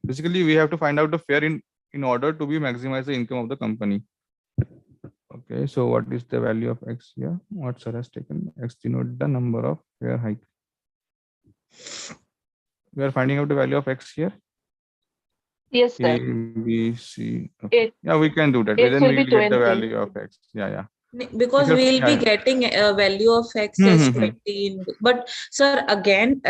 Basically, we have to find out the fare in order to be maximize the income of the company. Okay, so what is the value of x here? What sir has taken? X denote the number of fare hike. We are finding out the value of x here. Yes, sir. A, B, C. Okay. Yeah, we can do that. Then we will get the value of x. Yeah. Because we'll be getting a value of x as 20. But sir, again,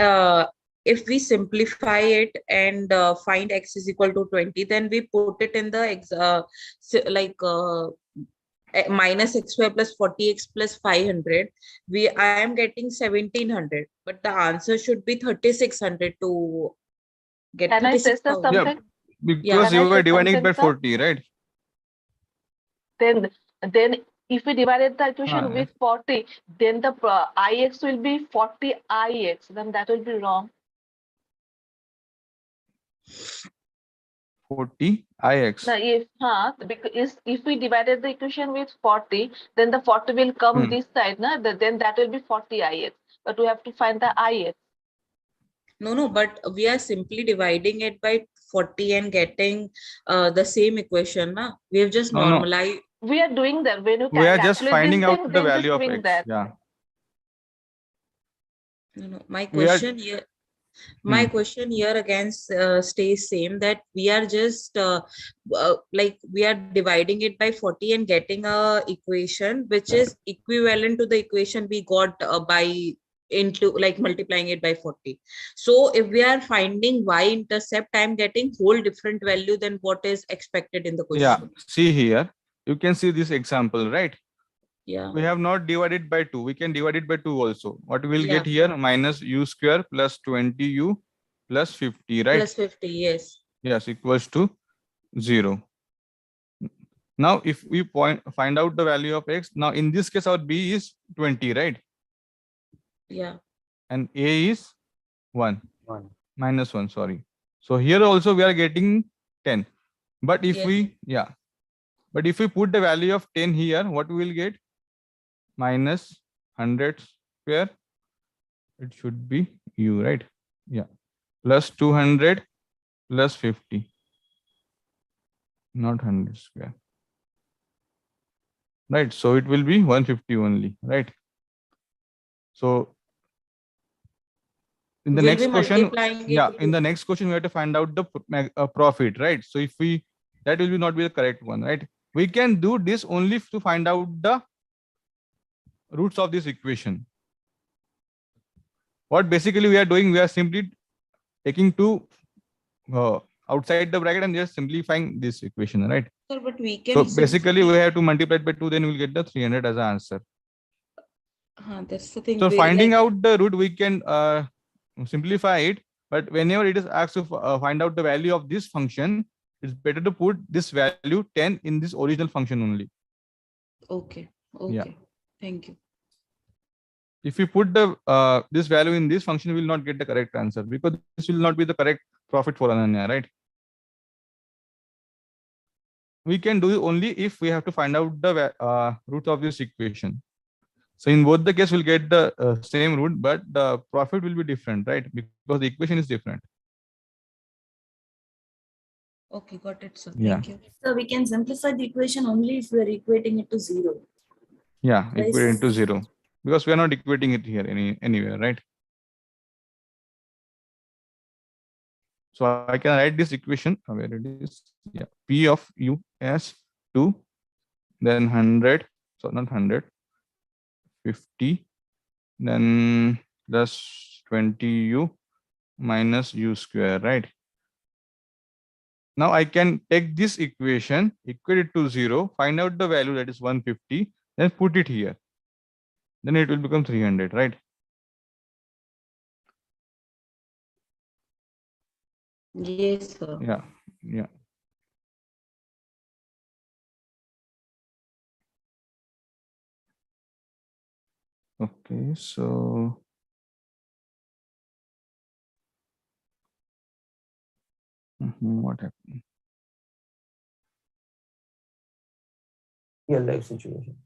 if we simplify it and find x is equal to 20, then we put it in the minus x square plus 40x plus 500. I am getting 1700, but the answer should be 3600 to get. Can I say something? Yeah, because you were dividing it by 40, right? Then if we divided the equation with 40, then the ix will be 40 ix. Then that will be wrong. 40 ix. Now, because if we divided the equation with 40, then the 40 will come this side, na? Then that will be 40 ix. But we have to find the ix. No, but we are simply dividing it by 40 and getting the same equation. Na? We have just normalized. We are doing that. When you we are just finding out the value of x. That. Yeah. No, my question here. My question here again stays same, that we are just like we are dividing it by 40 and getting a equation which is equivalent to the equation we got by into like multiplying it by 40. So if we are finding y-intercept, I'm getting whole different value than what is expected in the question. Yeah, see here, you can see this example, right? Yeah. We have not divided by 2. We can divide it by 2 also. What we will get here? Minus u square plus 20u plus 50, right? Plus 50, yes. Yes, equals to 0. Now, if we find out the value of x, now in this case, our b is 20, right? Yeah. And a is 1. 1. Minus 1, sorry. So here also we are getting 10. But if Yes. but if we put the value of 10 here, what we will get? Minus 100 square. It should be u, right? Yeah. Plus 200 plus 50. Not 100 square. Right. So it will be 150 only, right? So in the We'll next be question, multiplying it yeah, in with- the next question, we have to find out the profit, right? So if we, that will not be the correct one, right? We can do this only to find out the roots of this equation. What basically we are doing, we are simply taking two outside the bracket and just simplifying this equation, right? Sir, but we can So basically we simplify- have to multiply it by 2, then we'll get the 300 as an answer. That's the thing. So we finding like- out the root, we can simplify it, but whenever it is asked to find out the value of this function, it's better to put this value 10 in this original function only. Okay. Okay. Yeah. Thank you. If we put the this value in this function, we will not get the correct answer, because this will not be the correct profit for Ananya, right? We can do it only if we have to find out the root of this equation. So in both the case, we'll get the same root, but the profit will be different, right? Because the equation is different. Okay, got it, sir. Yeah. Thank you. So we can simplify the equation only if we are equating it to 0. Yeah, Right. equate into 0, because we are not equating it here anywhere, right? So I can write this equation where it is. Yeah, P of u as 2, then 100, so not 100, 50, then plus 20u minus u square, right? Now I can take this equation, equate it to 0, find out the value, that is 150, then put it here. Then it will become 300, right? Yes, sir. Yeah, yeah. Okay, so what happened? Real life situation.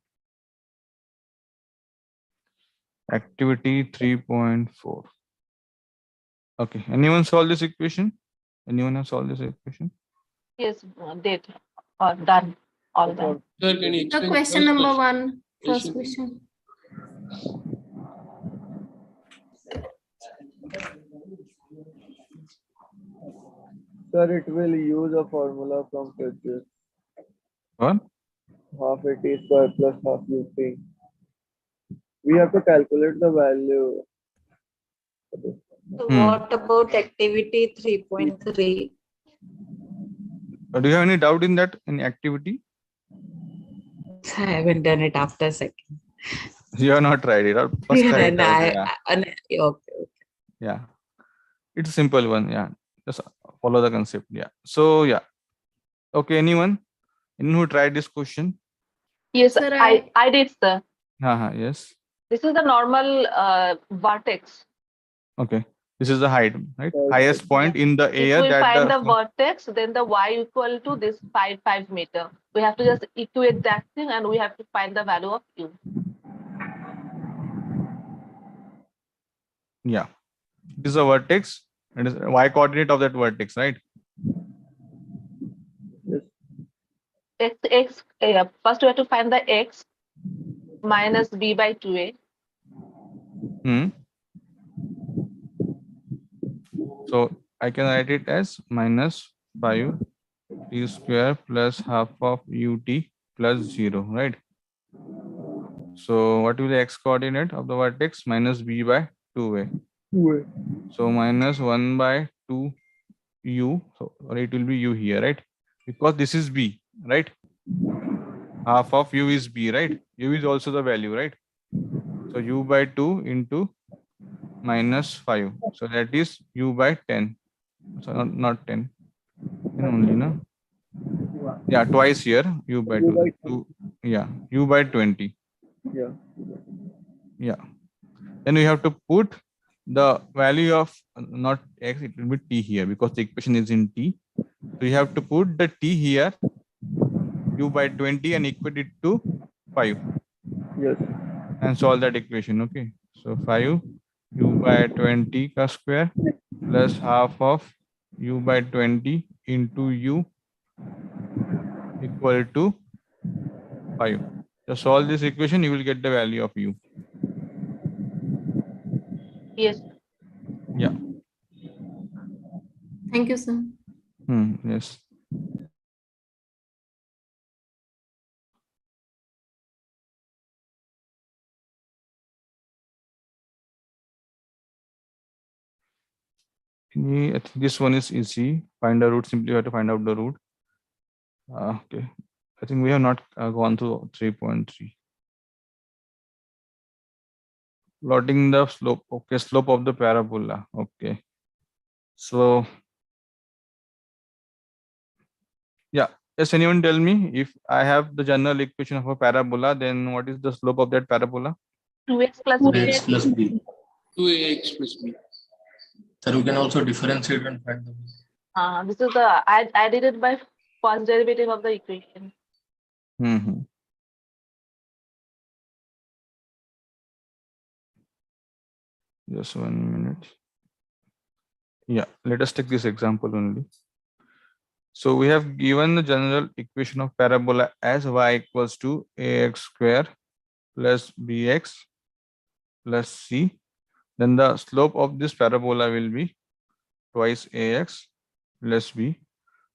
Activity 3.4. Okay, anyone solve this equation? Anyone have solved this equation? Yes, did or done all that. Sir, can you The explain question first number question? 1, first question. Sir, it will use a formula from Factorization. What? Half at square plus half ut. We have to calculate the value. So Hmm. what about activity 3.3? Do you have any doubt in that, in activity? I haven't done it after second. You have not tried it, or first try it out, yeah. Okay. Yeah, it's a simple one. Yeah, just follow the concept. Yeah. So yeah. Okay. Anyone who tried this question? Yes, Sir, I did, sir. Yes. This is the normal vertex. Okay. This is the height, right? Okay. Highest point in the If air we that find the vertex, then the y equal to this 5 meter. We have to just equate that thing, and we have to find the value of u. Yeah. This is a vertex. It is y coordinate of that vertex, right? First we have to find the x minus b by 2a. So I can write it as minus 5 t square plus half of ut plus 0, right? So what will the x coordinate of the vertex? Minus b by 2a. So minus 1 by 2 u, so or it will be u here, right? Because this is b, right? Half of u is b, right? U is also the value, right? So u by 2 into minus 5. So that is u by 10. So not 10. 10 only, no? Yeah, twice here, u by 2. by 2. Yeah, u by 20. Yeah. Yeah. Then we have to put the value of not x, it will be t here because the equation is in t. So you have to put the t here, u by 20, and equate it to 5 Yes. and solve that equation. Okay. So 5 u by 20 ka square plus half of u by 20 into u equal to 5. So solve this equation, you will get the value of u. Yes. Yeah. Thank you, sir. Yes. I think this one is easy. Find the root. Simply you have to find out the root. Okay. I think we have not gone to 3.3. Plotting the slope. Okay, slope of the parabola. Okay. So, yeah. Yes, anyone tell me if I have the general equation of a parabola, then what is the slope of that parabola? 2x plus 2x b. plus b. 2ax plus b. Sir, you can also differentiate and find the b. This is the I did it by first derivative of the equation. Just 1 minute. Yeah, let us take this example only. So we have given the general equation of parabola as y equals to ax square plus bx plus c. Then the slope of this parabola will be twice ax plus b.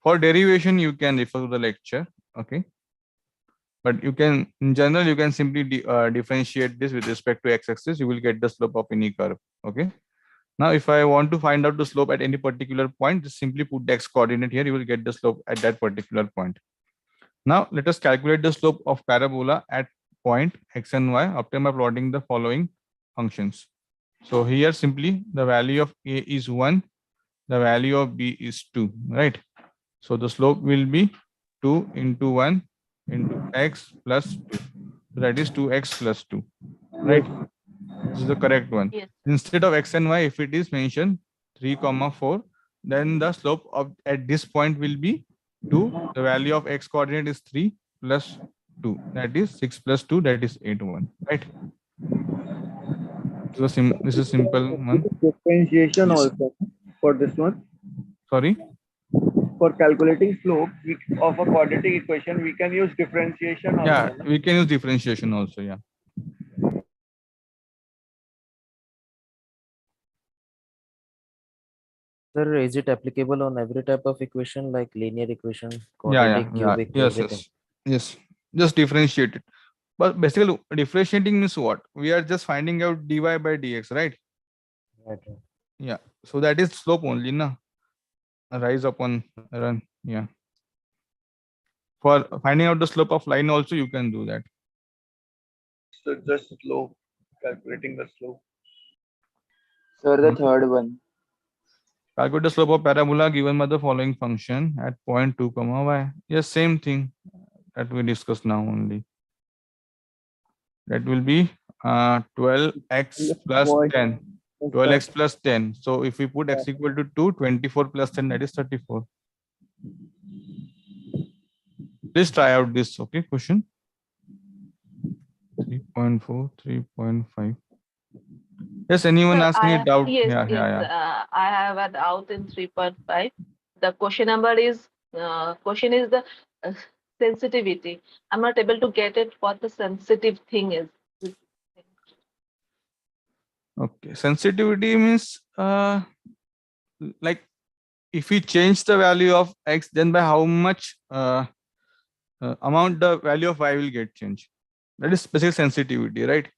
For derivation, you can refer to the lecture. Okay. But you can, in general, you can simply differentiate this with respect to x-axis. You will get the slope of any curve. Okay. Now, if I want to find out the slope at any particular point, just simply put the x coordinate here. You will get the slope at that particular point. Now, let us calculate the slope of parabola at point x and y obtained by plotting the following functions. So here simply the value of a is 1, the value of b is 2, right? So the slope will be 2 into 1 into x plus 2. So that is 2x plus 2, right? This is the correct one. Yes. Instead of x and y, if it is mentioned 3, 4, then the slope of at this point will be 2. The value of x coordinate is 3 plus 2. That is 6 plus 2. That is 8, 1. Right? This is simple one. Differentiation Yes. also for this one. Sorry. For calculating slope of a quadratic equation, we can use differentiation also. Yeah, we can use differentiation also. Yeah. Sir, is it applicable on every type of equation like linear equation, Yeah. quadratic, cubic, Yes. everything? Yes. Just differentiate it. But basically, differentiating means what? We are just finding out dy by dx, right? Right. Yeah. So that is slope only, na? Rise upon run. Yeah. For finding out the slope of line also, you can do that. So just slope, calculating the slope. Sir, the third one. Calculate the slope of parabola given by the following function at point 2, y. Yes, same thing that we discussed now only. That will be 12x plus 10. 12x plus 10. So if we put x equal to 2, 24 plus 10, that is 34. Please try out this, okay, question. 3.4, 3.5. Yes, anyone Sir, ask any doubt? Yes, Yeah. I have a doubt in 3.5. The question number is the sensitivity. I'm not able to get it what the sensitive thing is. Okay, sensitivity means like if we change the value of x, then by how much amount the value of y will get changed. That is specific sensitivity, right?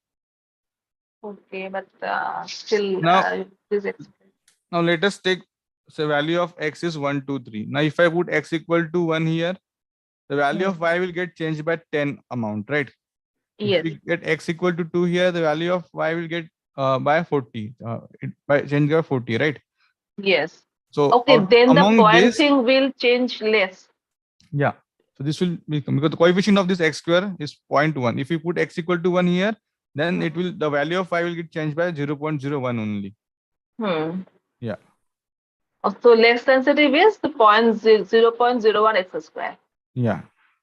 Okay, but still, Now, please explain. now let us take, say, value of x is 1, 2, 3. Now, if I put x equal to 1 here, the value of y will get changed by 10 amount, right? Yes. If we get x equal to 2 here, the value of y will get by 40. By changing by 40, right? Yes. So Okay, then the among point this, thing will change less. yeah. So this will become, because the coefficient of this x square is 0.1. If you put x equal to 1 here, then it will, the value of y will get changed by 0.01 only. Yeah. So less sensitive is the 0.01 x square. Yeah.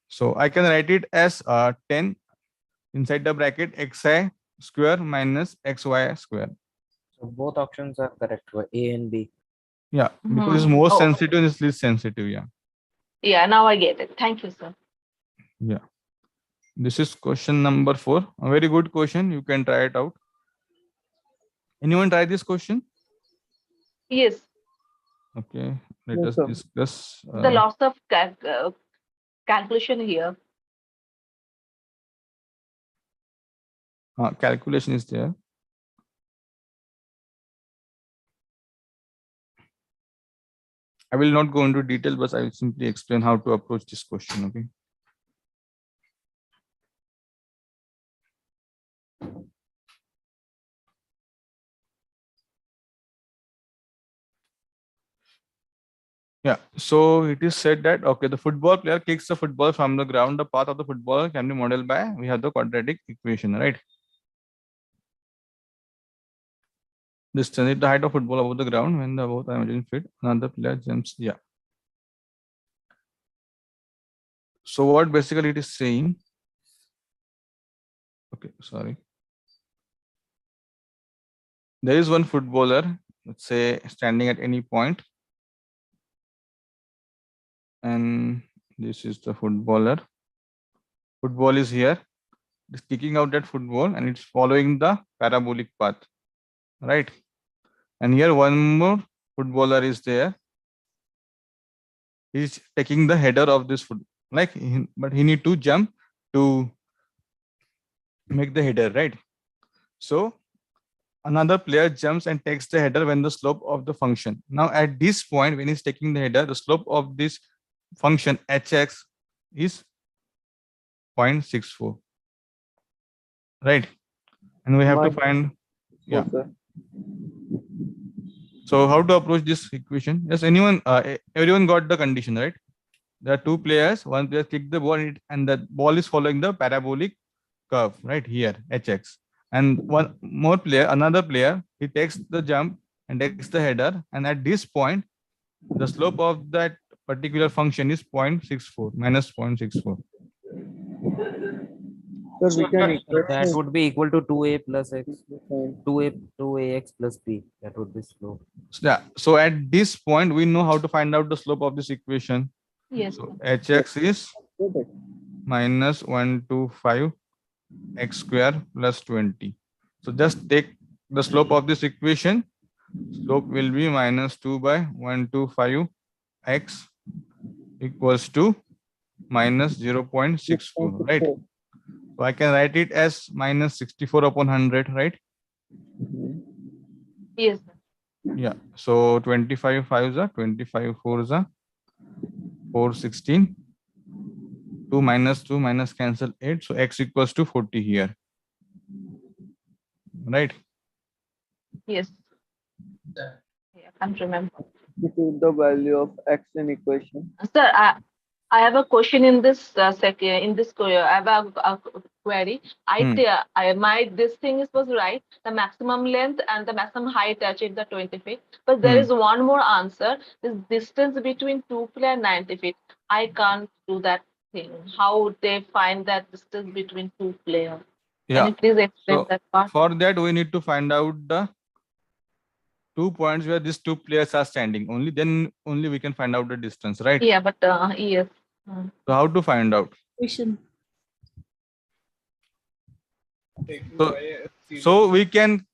So I can write it as 10 inside the bracket xi square minus xy square. So both options are correct for A and B. Yeah, because it's most sensitive and it's least sensitive. Yeah. Yeah, now I get it. Thank you, sir. Yeah. This is question number 4. A very good question. You can try it out. Anyone try this question? Yes. Okay. Let Yes, us sir. discuss. The lots of calculation here. Calculation is there. I will not go into detail, but I will simply explain how to approach this question. Okay. Yeah, so it is said that, okay, the football player kicks the football from the ground. The path of the football can be modeled by, we have the quadratic equation, right? Distance is the height of football above the ground when the both are imagined fit. Another player jumps. Yeah. So what basically it is saying? Okay, sorry. There is one footballer, let's say, standing at any point, and this is the footballer. Football is here. It's kicking out that football and it's following the parabolic path, right? And here one more footballer is there. He's taking the header of this foot, but he need to jump to make the header, right? So another player jumps and takes the header when the slope of the function. Now at this point, when he's taking the header, the slope of this function hx is 0.64, right? And we have to find, yeah. So how to approach this equation? Yes, everyone got the condition, right? There are two players. One player kicked the ball and the ball is following the parabolic curve, right here, hx. And another player, he takes the jump and takes the header. And at this point, the slope of that particular function is 0.64, minus 0.64. So we can That would be equal to 2a plus x, 2ax plus b. That would be slope. Yeah. So at this point, we know how to find out the slope of this equation. Yes. So hx is minus 125 x square plus 20. So just take the slope of this equation. Slope will be minus 2 by 125 x equals to minus 0.64, right? So I can write it as minus 64 upon 100, right? Yes. Yeah. So 25 5s are 25 4s are 416. 2 minus cancel 8. So x equals to 40 here. Right? Yes. Yeah, I can't remember. This is the value of x in equation. Sir, I have a question in this I have a query. This thing was right. The maximum length and the maximum height achieve the 20 feet. But there is one more answer. This distance between two player 90 feet. I can't do that thing. How would they find that distance between two players? Yeah. Can you please explain So that part? for that, we need to find out the 2 points where these two players are standing. Only we can find out the distance, right? Yeah, but yes. So how to find out? So we can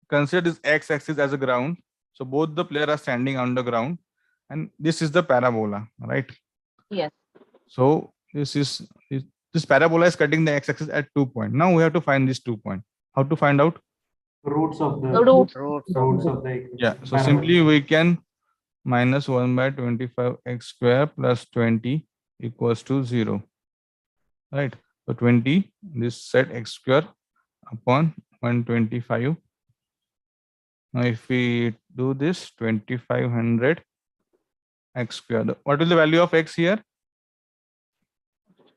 consider this x-axis as a ground. So both the players are standing on the ground, and this is the parabola, right? Yes. So this parabola is cutting the x-axis at 2 points. Now we have to find this 2 point. How to find out? Roots of the Roots of the equation. Yeah. So simply we can minus 1 by 25 x square plus 20 equals to 0. Right. So 20, this set x square upon 125. Now if we do this 2500 x squared, what is the value of x here?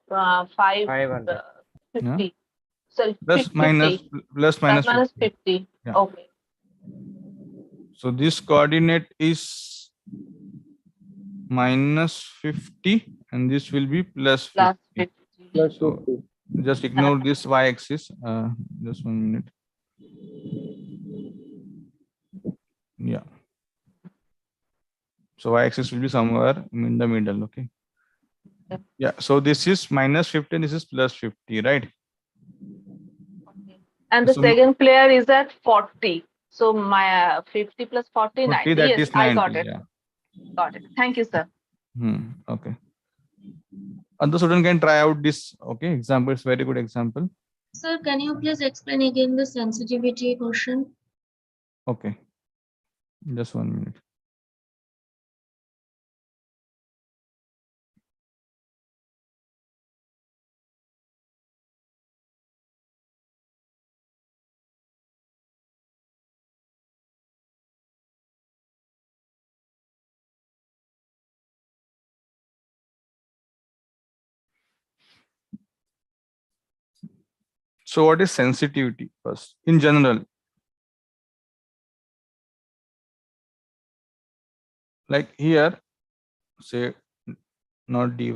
500. 50. Sorry, Plus 50. minus plus minus Minus 50. 50. Yeah. Okay. So this coordinate is minus 50 and this will be plus 50. Plus 50. Plus So 50. just ignore this y-axis. Just 1 minute. Yeah. So y-axis will be somewhere in the middle. Okay. Yeah. So this is minus 50 and this is plus 50, right? And the So second player is at 40. So my 50 plus 40, 40, 90. that Yes, is I 90. got it. Yeah. Got it. Thank you, sir. Okay. Other student can try out this. Okay. Example. It's very good example. Sir, can you please explain again the sensitivity question? Okay. Just 1 minute. So what is sensitivity first in general? Like here, say not dy,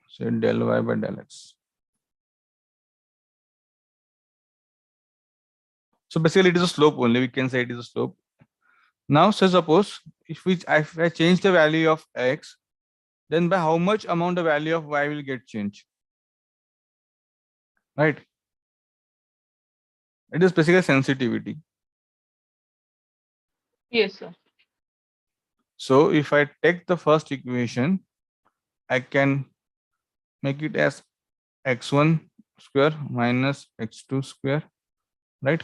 say del y by del x. So basically it is a slope only. We can say it is a slope. Now, so suppose if I change the value of x, then by how much amount the value of y will get changed? Right? It is basically sensitivity. Yes, sir. So if I take the first equation, I can make it as x1 square minus x2 square, right?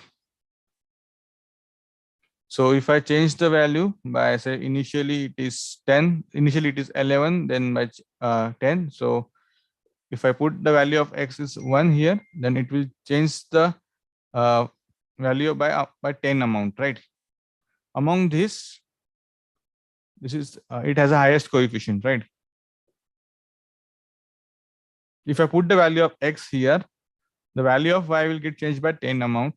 So if I change the value by, say, initially it is 10, initially it is 11, then by 10. So if I put the value of x is 1 here, then it will change the value by 10 amount, right? Among this is it has a highest coefficient, right? If I put the value of x here, the value of y will get changed by 10 amount.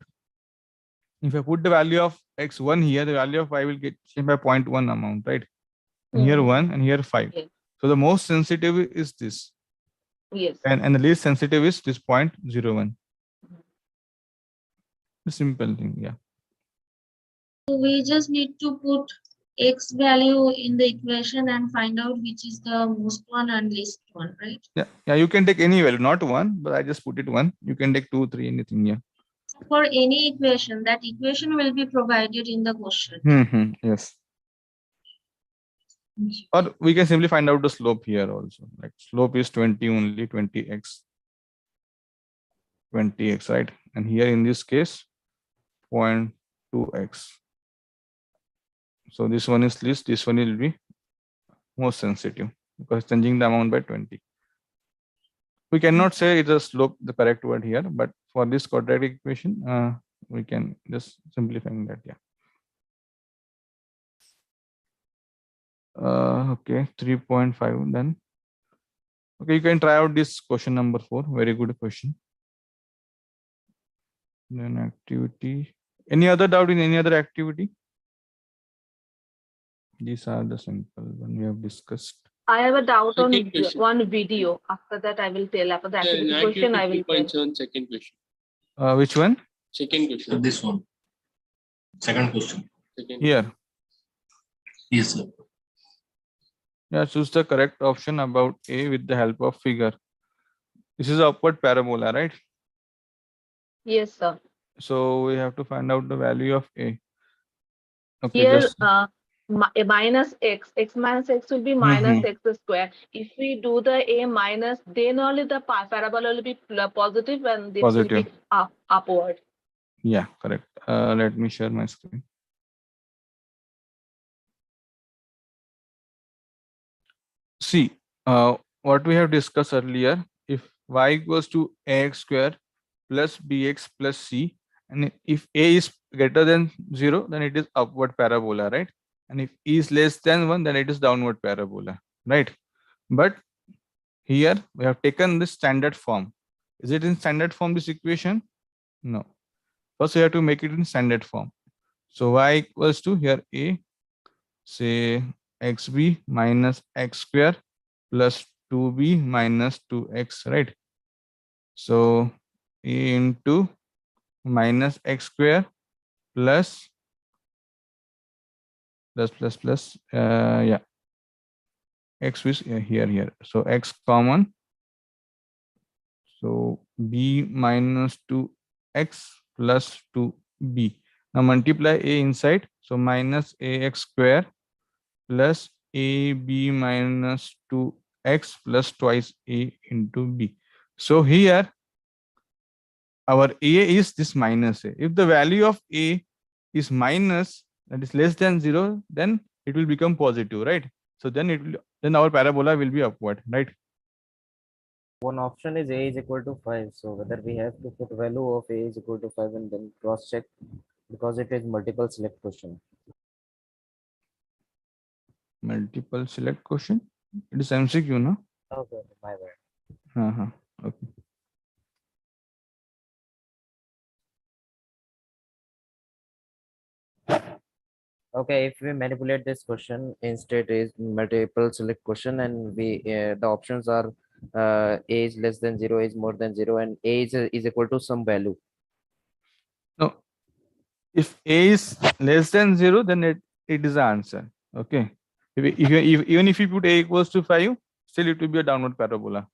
If I put the value of x1 here, the value of y will get changed by 0.1 amount, right? And here 1 and here 5. Yes. So the most sensitive is this. Yes. And the least sensitive is this 0.01. The simple thing, yeah. So we just need to put x value in the equation and find out which is the most one and least one, right? Yeah, you can take any value, not 1, but I just put it 1. You can take 2, 3, anything, yeah. For any equation, that equation will be provided in the question. Yes. Or we can simply find out the slope here also. Like slope is 20 only, 20x. 20x, right? And here in this case, 0.2x. So this one is least, this one will be most sensitive because changing the amount by 20. We cannot say it's a slope, the correct word here, but for this quadratic equation, we can just simplifying that, yeah. Okay, 3.5 then. Okay, you can try out this question number 4. Very good question. Then activity. Any other doubt in any other activity? These are the simple one we have discussed. I have a doubt on Second question. one video. After that, I will tell. After the activity Yeah, question, I will tell. 3.7, second question. Which one? Second question. This one. Second question. Second. Here. Yes, sir. Yeah, choose the correct option about A with the help of figure. This is upward parabola, right? Yes, sir. So we have to find out the value of A. Okay, Here, just minus x minus x will be minus x square. If we do the a minus, then only the parabola will be positive and this will be upward. Yeah, correct. Let me share my screen. See, what we have discussed earlier, if y equals to ax square plus bx plus c And if a is greater than 0, then it is upward parabola, right? And if e is less than 1, then it is downward parabola, right? But here we have taken this standard form. Is it in standard form, this equation? No. First we have to make it in standard form. So y equals to, here a, say xb minus x square plus 2b minus 2x, right? So a into minus x square plus yeah, x is here. So x common. So b minus 2x plus 2b. Now multiply a inside. So minus ax square plus ab minus 2x plus twice a into b. So here our a is this minus a. If the value of a is minus, that is less than 0, then it will become positive, right? So then our parabola will be upward, right? One option is a is equal to 5. So whether we have to put value of a is equal to 5 and then cross check, because it is multiple select question. Multiple select question. It is MCQ, no? Okay, my bad. Okay. Okay, if we manipulate this question, instead is multiple select question, and we the options are a is less than 0, is more than 0, and a is equal to some value. No, if a is less than 0, then it is the answer. Okay. Even if you put a equals to 5, still it will be a downward parabola.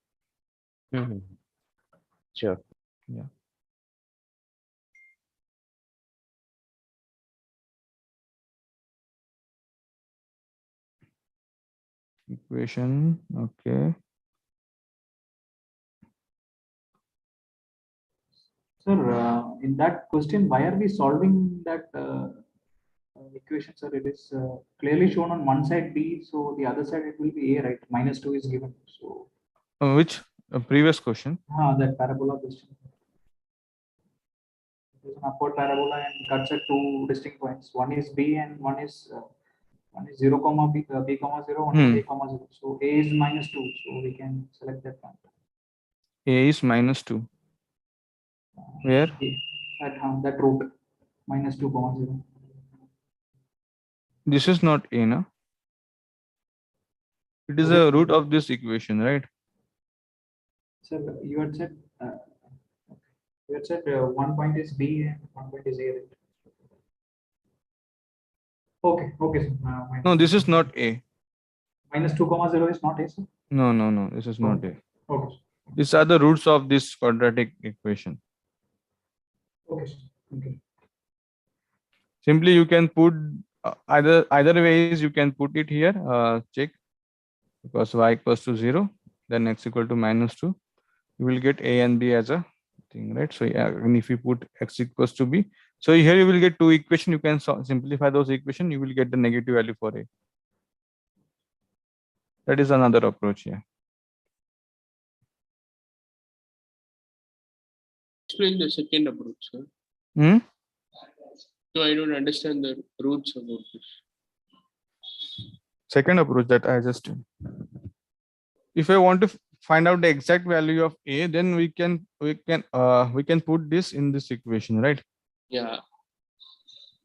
Sure. Yeah. Equation. Okay. Sir, in that question, why are we solving that equation, sir? It is clearly shown on one side B, so the other side it will be A, right? -2 is given. So Which previous question? that parabola question. It is an upward parabola and cuts at two distinct points. One is B and one is 0, comma B, B comma 0, one is A comma 0. So A is -2, so we can select that point. A is -2. Where? At that root, -2 comma 0. This is not A, no? It is a root of this equation, right? Sir, you had said one point is B and one point is A, right? Okay, sir. No, this is not A. -2 comma 0 is not A, sir? No, this is not A. Okay. These are the roots of this quadratic equation. Okay, sir. Okay. Simply you can put either ways you can put it here. Check, because y equals to 0, then x equal to -2. You will get a and b as a thing, right? So yeah, and if you put x equals to b, so here you will get two equations. You can simplify those equations. You will get the negative value for a. That is another approach here. Explain the second approach, sir. So I don't understand the roots about this. Second approach that I just did. If I want to find out the exact value of a, then we can put this in this equation, right? Yeah.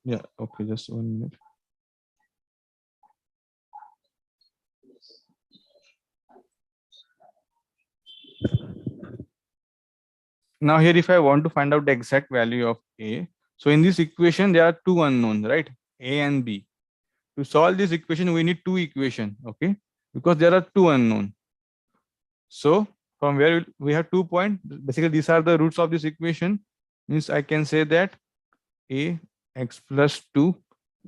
Yeah. Okay. Just 1 minute. Now here, if I want to find out the exact value of a, so in this equation there are two unknowns, right? A and b. To solve this equation, we need two equations, okay? Because there are two unknowns. So from where we have 2 points, basically these are the roots of this equation. Means I can say that a x plus 2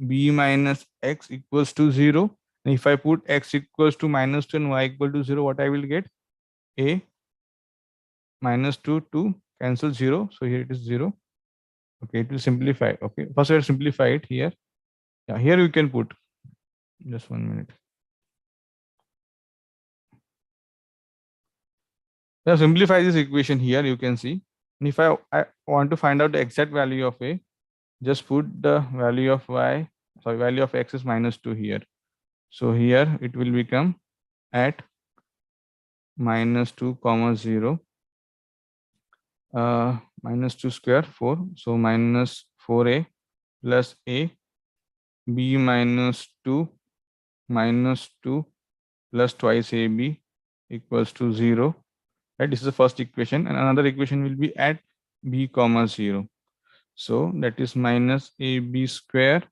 b minus x equals to 0. And if I put x equals to -2 and y equal to 0, what I will get? A -2 to cancel 0. So here it is 0. Okay, it will simplify. Okay, first I will simplify it here. Yeah, here you can put. Just 1 minute. Now simplify this equation here. You can see. And if I want to find out the exact value of a, just put the value of y, sorry, value of x is -2 here. So here it will become at -2, 0, -2 square 4. So -4a plus a, b -2 -2 plus twice ab equals to 0. Right, this is the first equation, and another equation will be at b, 0. So that is minus ab square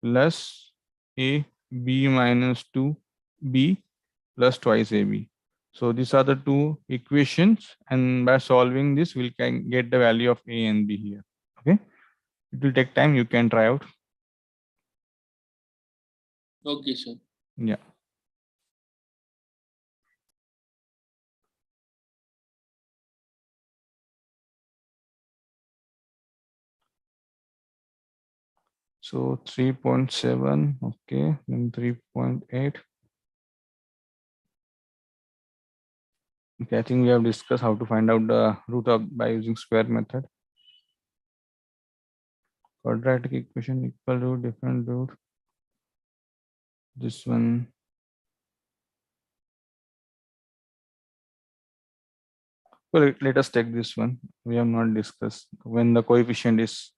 plus a b -2b plus twice ab. So these are the two equations, and by solving this, we can get the value of a and b here. Okay, it will take time. You can try out. Okay, sir. Yeah. So 3.7, okay, then 3.8. Okay, I think we have discussed how to find out the root of by using square method. Quadratic equation equal root, different root. This one. Well, let us take this one. We have not discussed when the coefficient is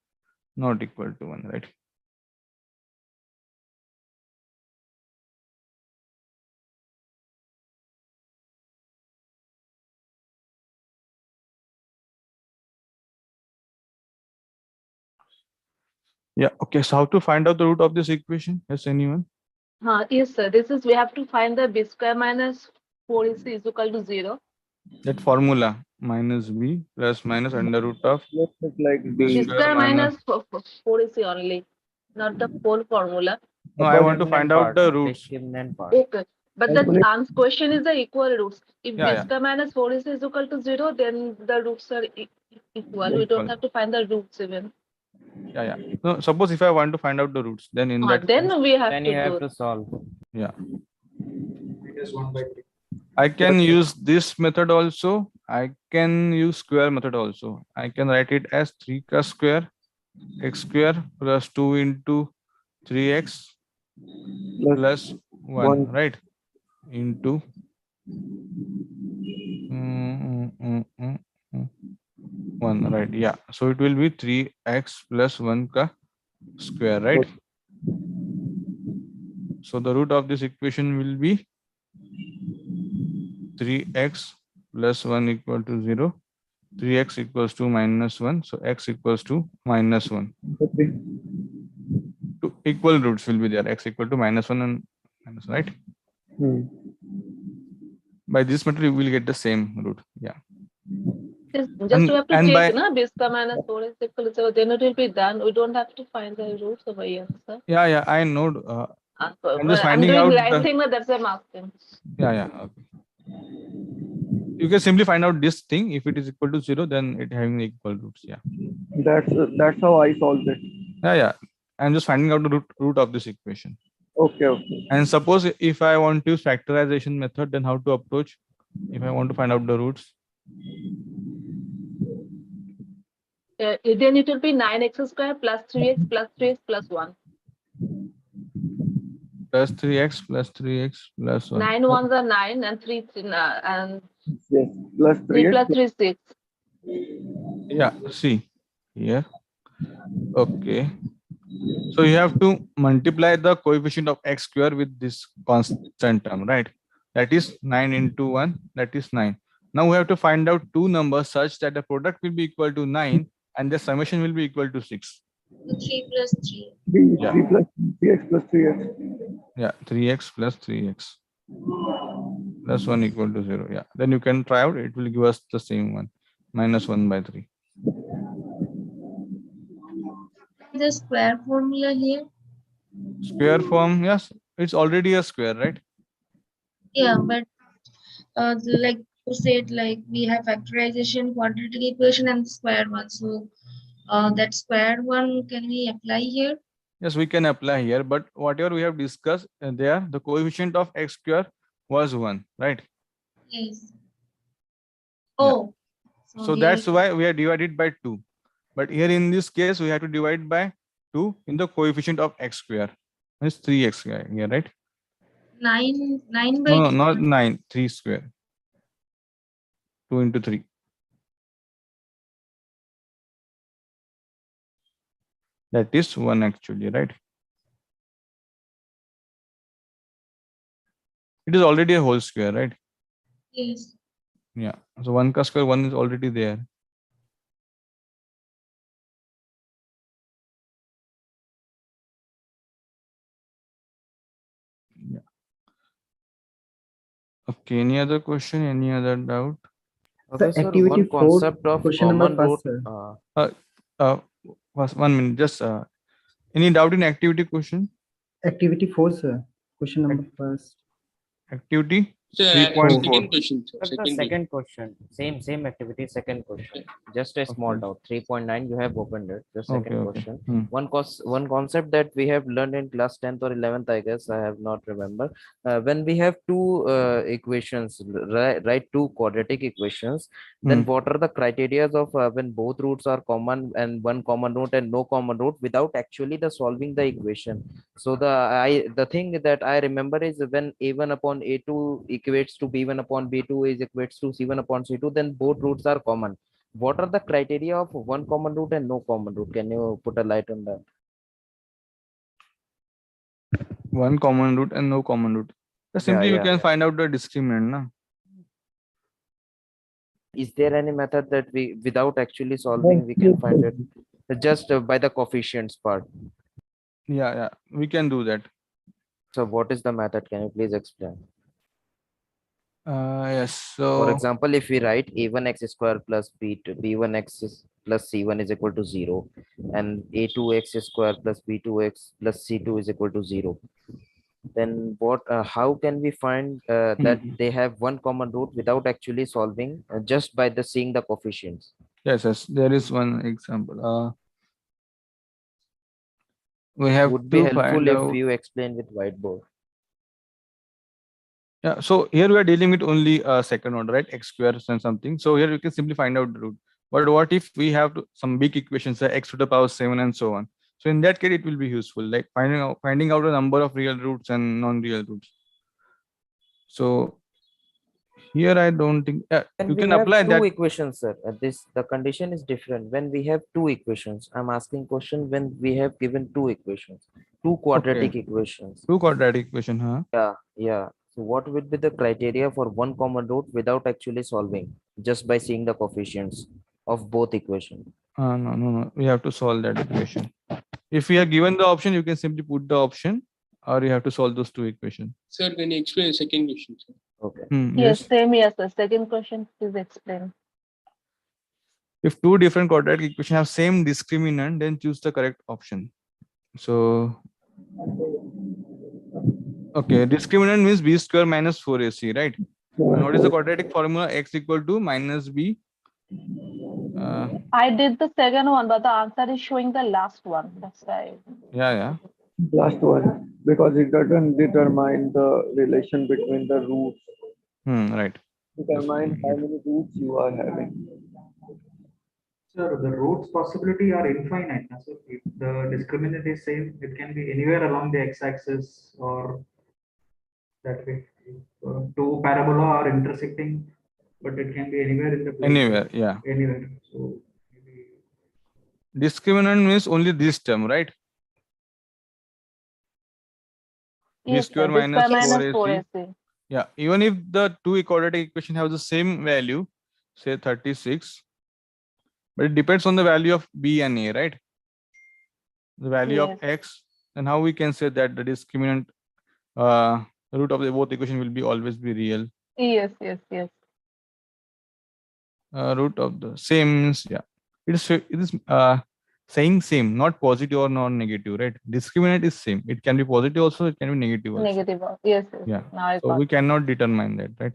not equal to 1, right? Yeah, okay. So how to find out the root of this equation? Yes, anyone? Yes, sir. This is we have to find the b square minus 4ac is equal to 0. That formula minus b plus minus under root of Let's look like b B square square minus. minus 4ac only, not the whole formula. No, I want to find out the roots. Discriminant part. Okay. But the Calculate. question is the equal roots. If Yeah, b yeah. square minus 4ac is equal to 0, then the roots are equal. We Equal. don't have to find the roots even. Yeah, yeah. No, suppose if I want to find out the roots, then in that case, Then we have Then to you have do to solve. yeah, It is 1/3. I can use this method also. I can use square method also. I can write it as 3 square x square plus 2 into 3x plus 1, right? Into 1, right? Yeah. So it will be 3x plus 1 ka square, right? So the root of this equation will be 3x plus 1 equal to 0. 3x equals to -1. So x equals to -1. Two equal roots will be there. X equal to -1 and minus, right? By this method, you will get the same root. Yeah. Just And- we have to and check, by- na, b square minus 4 is equal to 0. Then it will be done. We don't have to find the roots over here, sir. Yeah, yeah, I know. I'm just I'm finding doing out right the- thing, that's why I'm asking. Yeah, yeah. Okay. You can simply find out this thing. If it is equal to 0, then it having equal roots. Yeah. That's how I solved it. Yeah, yeah. I'm just finding out the root of this equation. Okay, okay. And suppose if I want to use factorization method, then how to approach if I want to find out the roots? Then it will be 9x square plus 3x plus 3x plus 1. Plus 3x plus 3x plus 1. 9 ones are 9 and 3 and Yes, plus 3 3x. plus 3 is 6. Yeah, see here. Okay. So you have to multiply the coefficient of x square with this constant term, right? That is 9 into 1, that is 9. Now we have to find out two numbers such that the product will be equal to 9 and the summation will be equal to 6. 3 plus 3. 3 Yeah. plus 3x plus 3x. Yeah, 3x plus 3x plus 1 equal to 0. Yeah, then you can try out, it will give us the same one, -1/3. The square formula here. Square form, yes, it's already a square, right? Yeah, but like you said, like we have factorization, quadratic equation, and square one. So that square one, can we apply here? Yes, we can apply here, but whatever we have discussed there, the coefficient of x square was 1, right? Yes. Yeah. Oh, So that's why we are divided by 2. But here in this case, we have to divide by 2 in the coefficient of x square. It's 3x square here, right? 9 by No, 2. not 9, 3 square. 2 into 3. That is 1 actually, right? It is already a whole square, right? Yes. Yeah. So 1 ka square, 1 is already there. Yeah. Okay. Any other question? Any other doubt? Okay, sir. activity One 4, concept of question number common root. first, First 1 minute. Just any doubt in activity question? activity 4, sir. Question number first. Activity Sir, 3.4. second question, sir. That's the second question. Same activity, second question. Just a small Okay. doubt. 3.9, you have opened it. The second Okay. question. Hmm. One concept that we have learned in class 10th or 11th, I guess, I have not remember. When we have two equations, right, two quadratic equations, then what are the criteria of when both roots are common and one common root and no common root without actually the solving the equation? So the thing that I remember is when a1 upon a2 equates to b1 upon b2 is equates to c1 upon c2, then both roots are common. What are the criteria of one common root and no common root? Can you put a light on that? One common root and no common root. Simply we can find out the discriminant. Na? Is there any method that we, without actually solving, we can find it just by the coefficients part? Yeah, we can do that. So what is the method? Can you please explain? Yes. For So example, if we write a1x square plus b1x plus c1 is equal to 0, and a2x square plus b2x plus c2 is equal to 0, then how can we find that they have one common root without actually solving just by the seeing the coefficients? yes, there is one example. We have Would be to helpful find if out. you explain with whiteboard. Yeah, so here we are dealing with only second order, right? X squares and something. So here you can simply find out the root. But what if we have some big equations, say x to the power 7 and so on? So in that case, it will be useful, like finding out a number of real roots and non-real roots. So here I don't think you can apply that. Two equations, sir. The condition is different when we have two equations. I'm asking question when we have given two equations, two quadratic equations. Two quadratic equation, huh? Yeah. So what would be the criteria for one common root without actually solving, just by seeing the coefficients of both equations? No. We have to solve that equation. If we are given the option, you can simply put the option, or you have to solve those two equations. Sir, can you explain the second question, sir? Okay. Yes, same. Yes, the second question, please explain. If two different quadratic equations have same discriminant, then choose the correct option. So, okay, discriminant means b square minus 4ac, right? And what is the quadratic formula? X equal to minus b. I did the second one, but the answer is showing the last one. That's why. Yeah. Last one, because it doesn't determine the relation between the roots. Right. Determine how many roots you are having. Sir, the roots possibility are infinite. So if the discriminant is same, it can be anywhere along the x-axis or that way. Two parabola are intersecting, but it can be anywhere in the plane. Anywhere, yeah. Anywhere. So discriminant means only this term, right? Yes, b square sir. minus 4ac. 4ac. Yeah, even if the two quadratic equation have the same value, say 36, but it depends on the value of b and a, right? The value of x, and how we can say that the discriminant root of the both equation will be always be real. Yes. Root of the same means, yeah, it is saying same, not positive or not negative, right? Discriminant is same. It can be positive also, it can be negative also. Negative. Yes. Yeah. Now I So got we cannot determine that, right?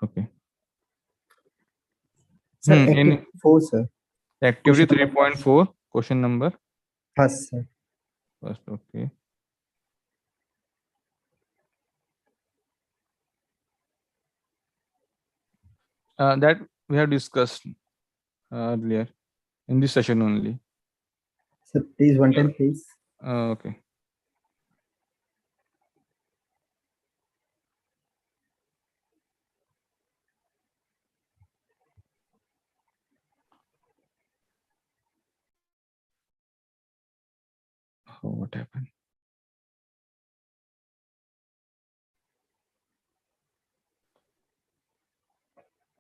Okay. Sir, activity 4, sir. Activity 3.4, question number? First, sir. First, okay. That we have discussed earlier in this session only. Sir, please one time, please. Okay. Oh, what happened?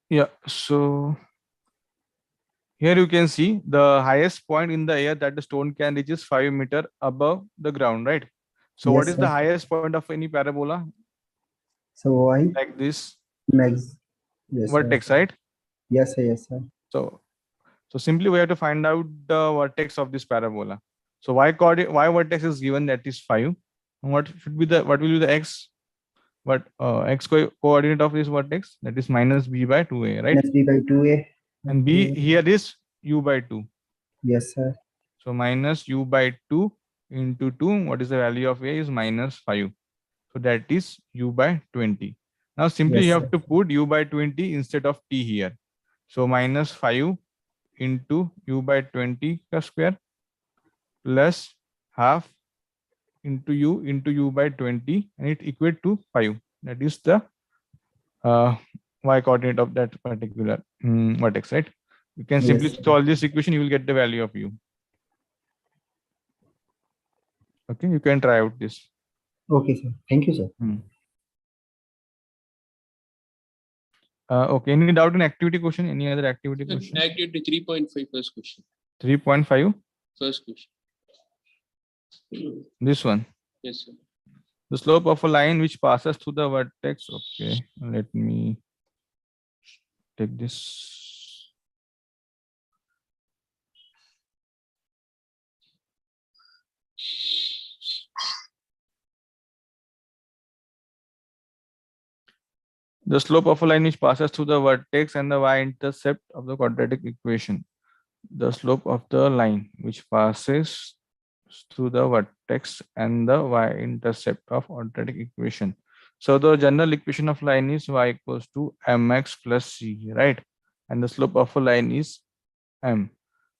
Yeah, so here you can see the highest point in the air that the stone can reach is 5 meters above the ground, right? So what Yes, is the sir. highest point of any parabola? So why? Like this Max. Yes, sir. vertex, right? Yes, sir. Yes, sir. So simply we have to find out the vertex of this parabola. So y vertex is given, that is 5. And what will be the x? What x coordinate of this vertex? That is minus b by 2a, right? Minus b by 2a. And b Okay. here is u by 2. Yes, sir. So minus u by 2 into 2. What is the value of a? Is minus 5. So that is u by 20. Now simply Yes, you sir. have to put u by 20 instead of t here. So minus 5 into u by 20 ka square plus half into u by 20, and it equate to 5. That is the y coordinate of that particular vertex, right? You can simply Yes, sir. solve this equation, you will get the value of u. Okay, you can try out this. Okay, sir. Thank you, sir. Okay, any doubt in activity question? Any other activity question? Activity 3.5 first question. 3.5? First question. This one. Yes, sir. The slope of a line which passes through the vertex. Okay, let me take this. The slope of a line which passes through the vertex and the y-intercept of the quadratic equation. The slope of the line which passes through the vertex and the y-intercept of quadratic equation. So the general equation of line is y equals to mx plus c, right? And the slope of a line is m.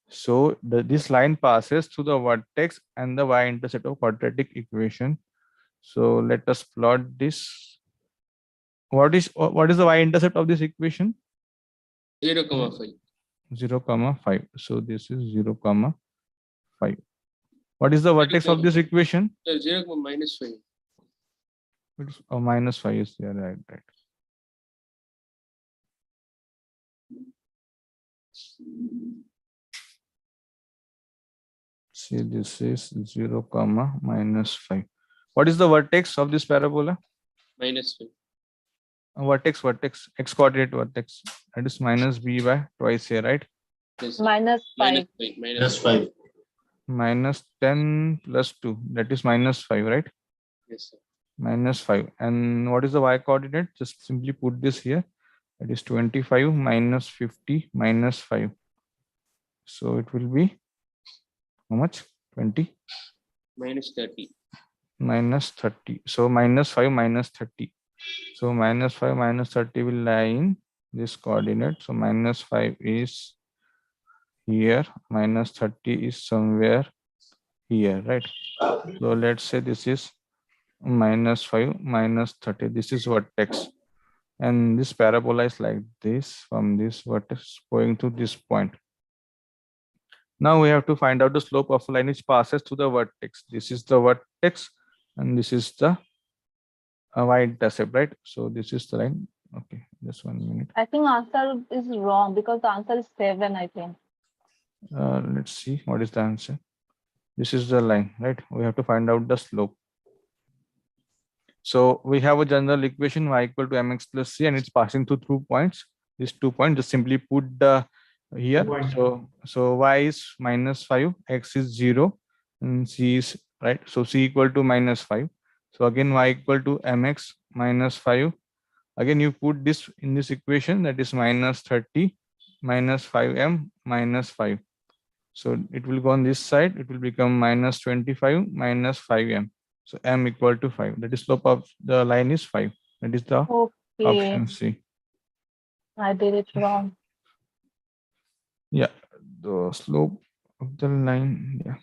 So this line passes through the vertex and the y-intercept of quadratic equation. So let us plot this. What is the y-intercept of this equation? 0,5. 0,5. So this is 0,5. What is the vertex of this equation? 0, minus 5. It's minus 5 is there, right? See, this is 0, minus 5. What is the vertex of this parabola? Minus 5. Vertex, x coordinate vertex. That is minus b by twice here, right? Yes, minus 5. Minus 5. Minus 10 plus 2. That is minus 5, right? Yes, sir. Minus 5. And what is the y coordinate? Just simply put this here. That is 25 minus 50 minus 5. So it will be how much? 20? Minus 30. Minus 30. So minus 5 minus 30. So minus 5 minus 30 will lie in this coordinate. So minus 5 is here. Minus 30 is somewhere here, right? So let's say this is minus 5 minus 30. This is vertex. And this parabola is like this from this vertex going to this point. Now we have to find out the slope of a line which passes through the vertex. This is the vertex and this is the y-intercept, right? So this is the line. Okay, just 1 minute. I think answer is wrong because the answer is 7, I think. Let's see what is the answer. This is the line, right? We have to find out the slope. So we have a general equation y equal to mx plus c, and it's passing through points. These 2 points, just simply put the here. So y is minus 5, x is 0, and c is right. So c equal to minus 5. So again y equal to mx minus 5. Again you put this in this equation, that is minus 30 minus 5m minus 5. So it will go on this side. It will become minus 25 minus 5m. So m equal to 5. That is slope of the line is 5. That is the Okay. option C. I did it wrong. Yeah, the slope of the line. Yeah.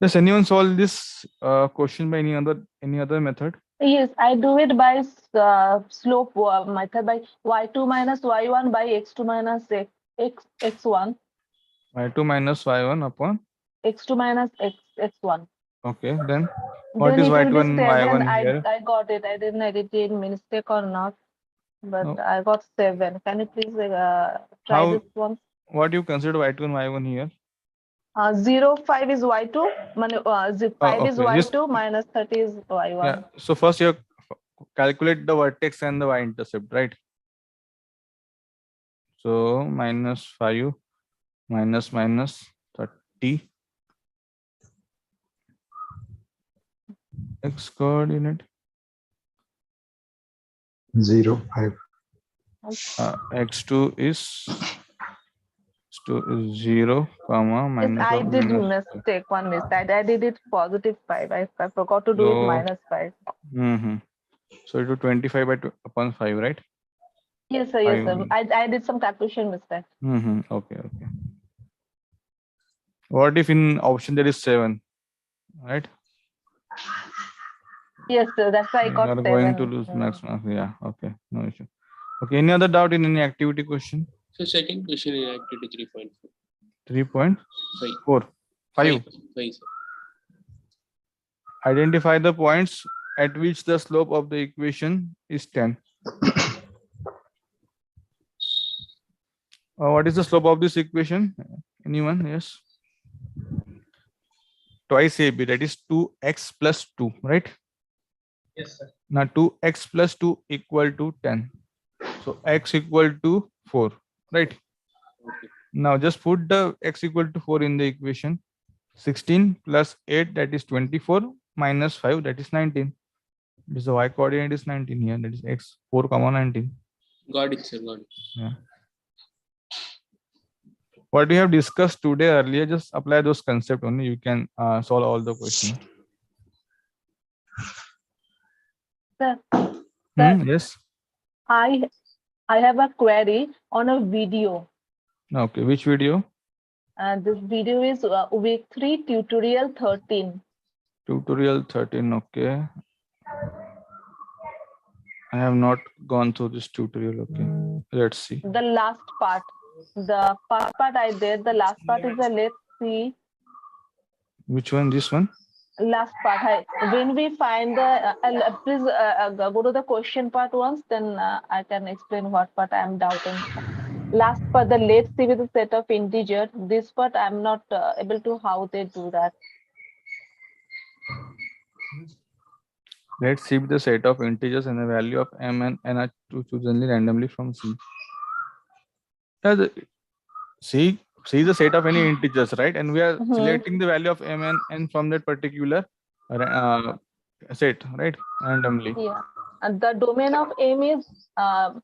Does anyone solve this question by any other method? Yes, I do it by slope method by y2 minus y1 by x2 minus x1. Y2 minus Y1 upon. X2 minus x1. Okay, then what Then is it will Y2 be and 7. Y1 here? I got it. I didn't edit it mistake or not, but No. I got 7. Can you please try How? this one? What do you consider Y2 and Y1 here? 0, 5 is y2. 5 is okay. y2 minus 30 is y1. Yeah. So first you calculate the vertex and the y-intercept, right? So minus 5 minus 30 x coordinate 0, 5. x2 is 0, comma Yes, minus I of did minus. one mistake. I did it positive 5. I forgot to do it So, minus 5. So it will 25 upon 5, right? Yes, sir. Yes, sir. I did some calculation mistake. Okay. What if in option there is 7, right? Yes, sir. That's why I You got are 7. going to lose max marks. Yeah. Okay. No issue. Okay. Any other doubt in any activity question? So second question in activity 3.4. 3.4. 5. 5, sir. Identify the points at which the slope of the equation is 10. What is the slope of this equation? Anyone? Yes. Twice AB, that is 2x plus 2, right? Yes, sir. Now 2x plus 2 equal to 10. So x equal to 4, right? Okay. Now just put the x equal to 4 in the equation. 16 plus 8, that is 24, minus 5, that is 19. This the y coordinate is 19 here, that is x 4 comma 19. Got it, sir. Got it. Yeah. What we have discussed today earlier, just apply those concepts only. You can solve all the questions. Sir, Yes. I have a query on a video. Okay. Which video? This video is week 3 tutorial 13. Tutorial 13. Okay. I have not gone through this tutorial. Okay. Let's see. The last part. The first part I did. The last part is let's see. Which one? This one? Last part. When we find the please go to the question part once, then I can explain what part I am doubting. Last part, the let's see with a set of integers. This part I'm not able to how they do that. Let's see the set of integers and the value of m and n are chosen randomly from C. See the set of any integers, right? And we are selecting the value of m and n from that particular set, right? Randomly. Yeah. And the domain of M is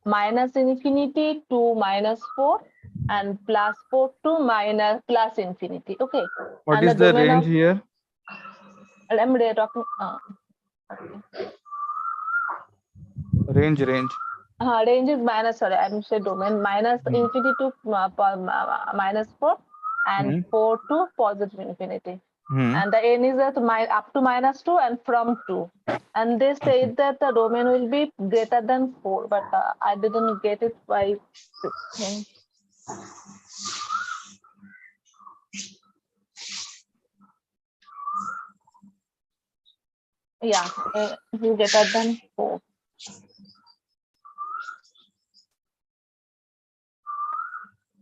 minus infinity to minus 4 and plus 4 to minus plus infinity. Okay. What and is the range here? I'm talking. Range. Range is minus. Sorry, I'm saying domain minus infinity to minus 4 and 4 to positive infinity. And the n is at up to minus 2 and from 2. And they say that the domain will be greater than 4, but I didn't get it by 16. Yeah, greater than 4.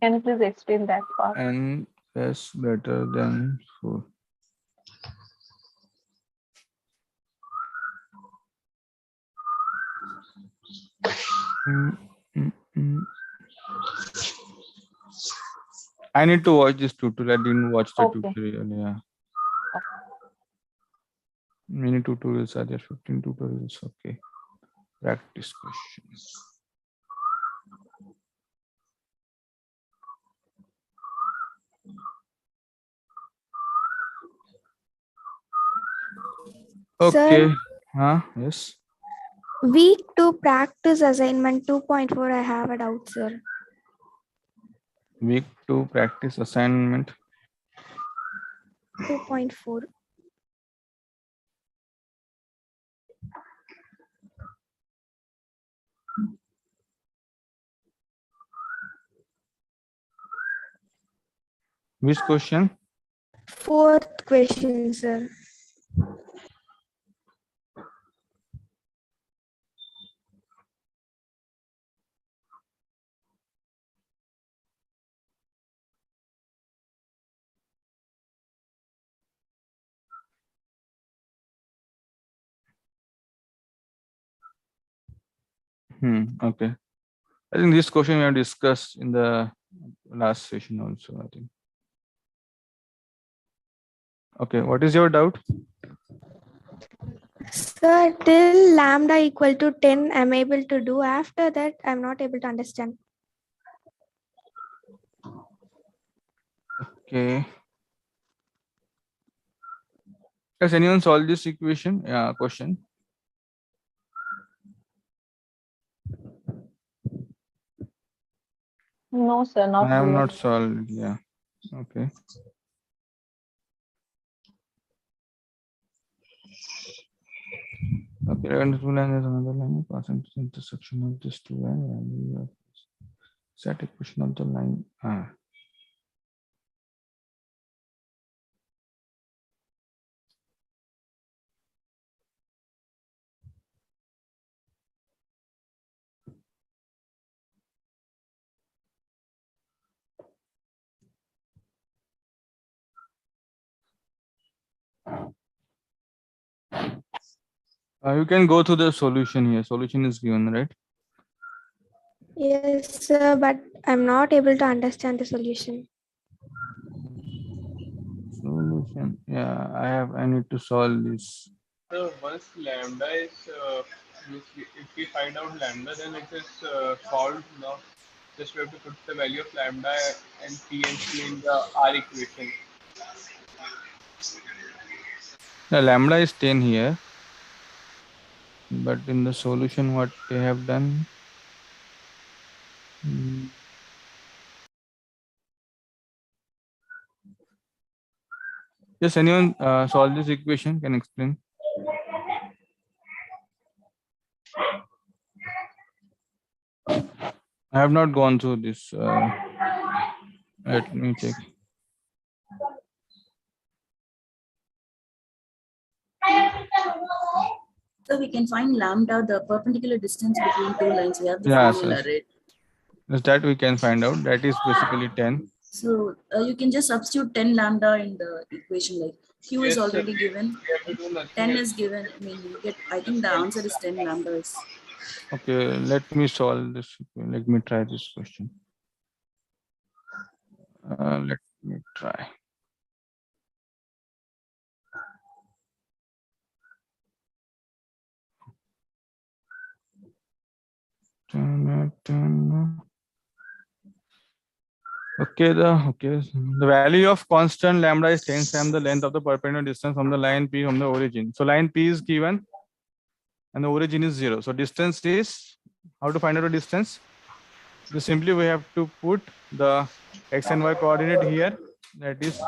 Can you please explain that part? N is greater than 4. I need to watch this tutorial. I didn't watch the tutorial. Yeah. Many tutorials are there. 15 tutorials. Okay. Practice questions. Okay. Sir? Yes. Week 2 practice assignment 2.4. I have a doubt, sir. Week 2 practice assignment 2.4. Which question? Fourth question, sir. Okay. I think this question we have discussed in the last session also, I think. Okay, what is your doubt? Sir, till lambda equal to 10, I'm able to do. After that, I'm not able to understand. Okay. Has anyone solved this equation? Question? No, sir, not I have really. not solved. Yeah. Okay. Okay. And two line is another line passing to the intersection of these two lines. And we have set equation of the line. You can go to the solution here. Solution is given, right? Yes, sir, but I'm not able to understand the solution. Solution. Yeah, I need to solve this. So once lambda is, if we find out lambda, then it is solved now. Just we have to put the value of lambda and p and q in the R equation. The lambda is 10 here. But in the solution, what they have done? Just anyone solve this equation can explain. I have not gone through this. Let me check. So we can find lambda, the perpendicular distance between two lines. We have the Yes, formula, yes. right? Yes, that we can find out. That is basically 10. So you can just substitute 10 lambda in the equation. Like Q is Yes, sir. already given, We have to do nothing 10 else. is given. I mean, you get. I think the answer is 10 lambdas. Okay, let me solve this. Let me try this question. Let me try. Okay, the value of constant lambda is 10 times the length of the perpendicular distance from the line P from the origin. So line P is given and the origin is 0. So distance is, how to find out the distance? Just simply we have to put the x and y coordinate here. That is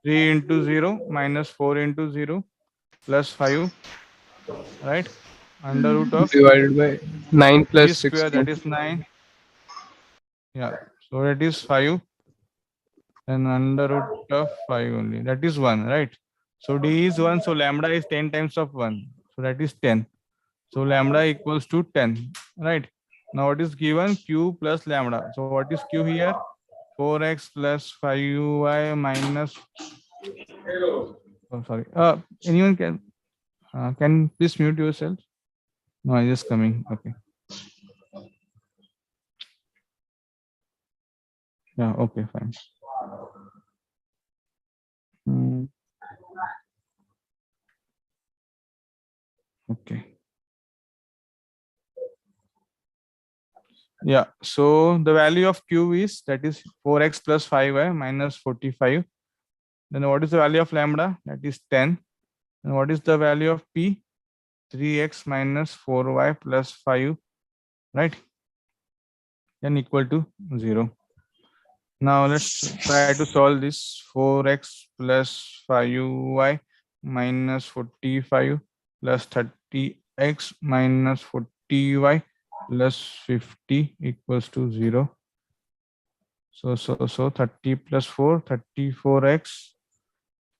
3 into 0 minus 4 into 0 plus 5, right? Under root of Divided by 9 3 plus square, 16. that is 9. Yeah, so that is 5 and under root of 5 only. That is 1, right? So d is 1, so lambda is 10 times of 1. So that is 10. So lambda equals to 10, right? Now what is given? Q plus lambda. So what is Q here? 4x plus 5y minus. Oh, sorry. Anyone can please mute yourself? No, I just coming. Okay. Yeah. Okay. Fine. Okay. Yeah. So the value of Q is, that is 4x plus 5y minus 45. Then what is the value of lambda? That is 10. And what is the value of P? 3x minus 4y plus 5, right? N equal to 0. Now let's try to solve this. 4x plus 5y minus 45 plus 30x minus 40y plus 50 equals to 0. So 30 plus 4, 34x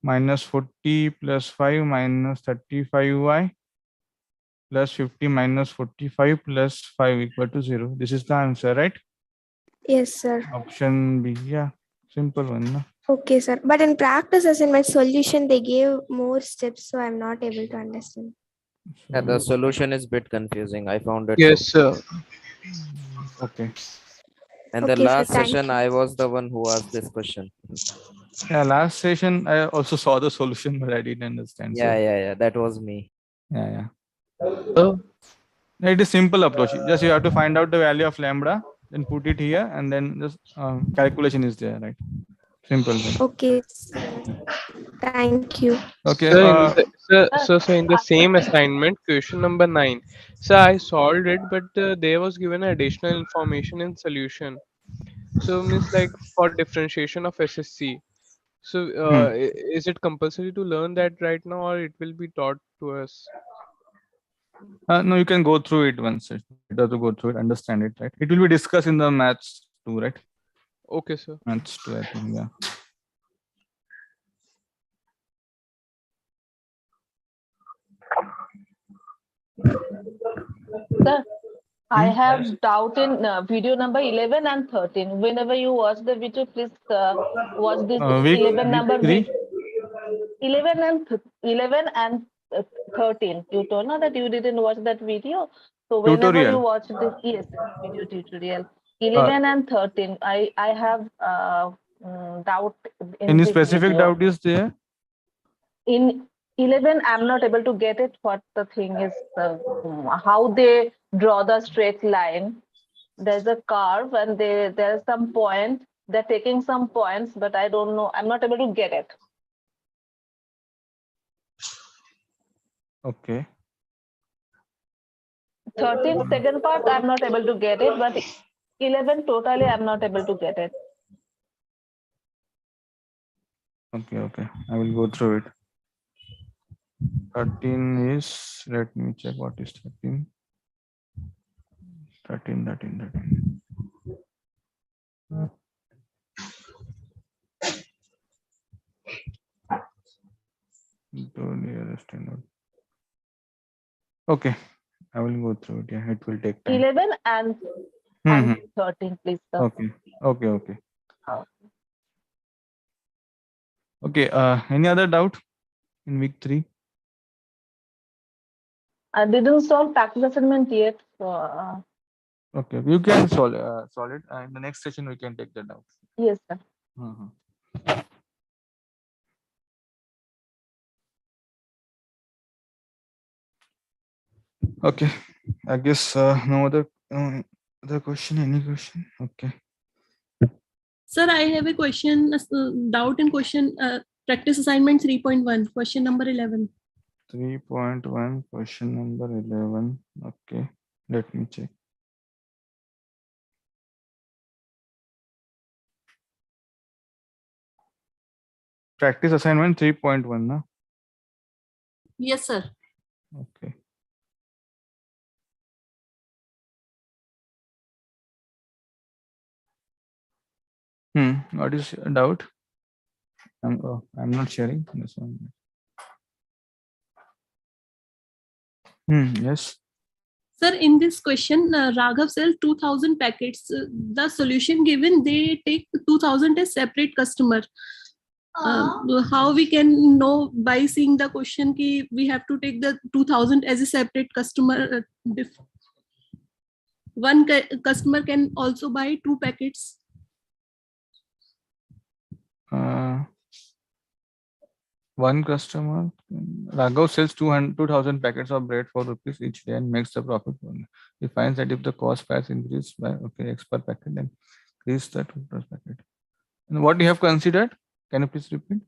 minus 40 plus 5 minus 35y plus 50 minus 45 plus 5 equal to 0. This is the answer, right? Yes, sir. Option B. Yeah, simple one. No? Okay, sir. But in practice, as in my solution, they gave more steps, so I'm not able to understand. Yeah, the solution is bit confusing. I found it Yes, too. sir. Okay. And the Okay, sir. last Thank session, you. I was the one who asked this question. Yeah, last session I also saw the solution, but I didn't understand. So Yeah. That was me. yeah. So, It is simple approach. Just you have to find out the value of lambda, then put it here, and then just calculation is there, right? Simple thing. Okay, sir. Thank you. Okay. sir, in the same assignment, question number 9. So I solved it, but there was given additional information in solution. So means like for differentiation of SSC. So is it compulsory to learn that right now, or it will be taught to us? No, you can go through it once. It's better to go through it, understand it, right? It will be discussed in the maths too, right? Okay, sir. Maths too, I think. Yeah. Sir, I Hmm? have doubt in video number 11 and 13. Whenever you watch the video, please watch this Week 11 number 3. 11 and 13. You told now that you didn't watch that video. So whenever you Tutorial. watch this, yes, video tutorial 11 and 13, I have doubt in Any this specific video. doubt is there? In 11, I'm not able to get it. What the thing is, how they draw the straight line. There's a curve and there's some point. They're taking some points, but I don't know. I'm not able to get it. Okay. 13 second part, I'm not able to get it, but 11 totally, I'm not able to get it. Okay. I will go through it. 13 is, let me check what is 13. 13. Okay, I will go through it. Yeah, it will take time. 11 and 13, please, sir. Okay. Okay. Any other doubt in week 3? I didn't solve practice assignment yet. So, Okay, you can solve it. In the next session, we can take that out. yes, sir. Okay, I guess no other question. Any question? Okay. Sir, I have a question, doubt in question, practice assignment 3.1, question number 11. 3.1, question number 11. Okay, let me check. Practice assignment 3.1, no? Yes, sir. Okay. What is your doubt? I'm not sharing this one. Yes. Sir, in this question, Raghav sells 2000 packets. The solution given, they take 2000 as separate customer. How we can know by seeing the question ki we have to take the 2000 as a separate customer? One customer can also buy 2 packets. One customer, Raghav sells 2,000 packets of bread for rupees each day and makes the profit. He finds that if the cost price increased by X per packet, then increase the 2 per packet. And what you have considered? Can you please repeat?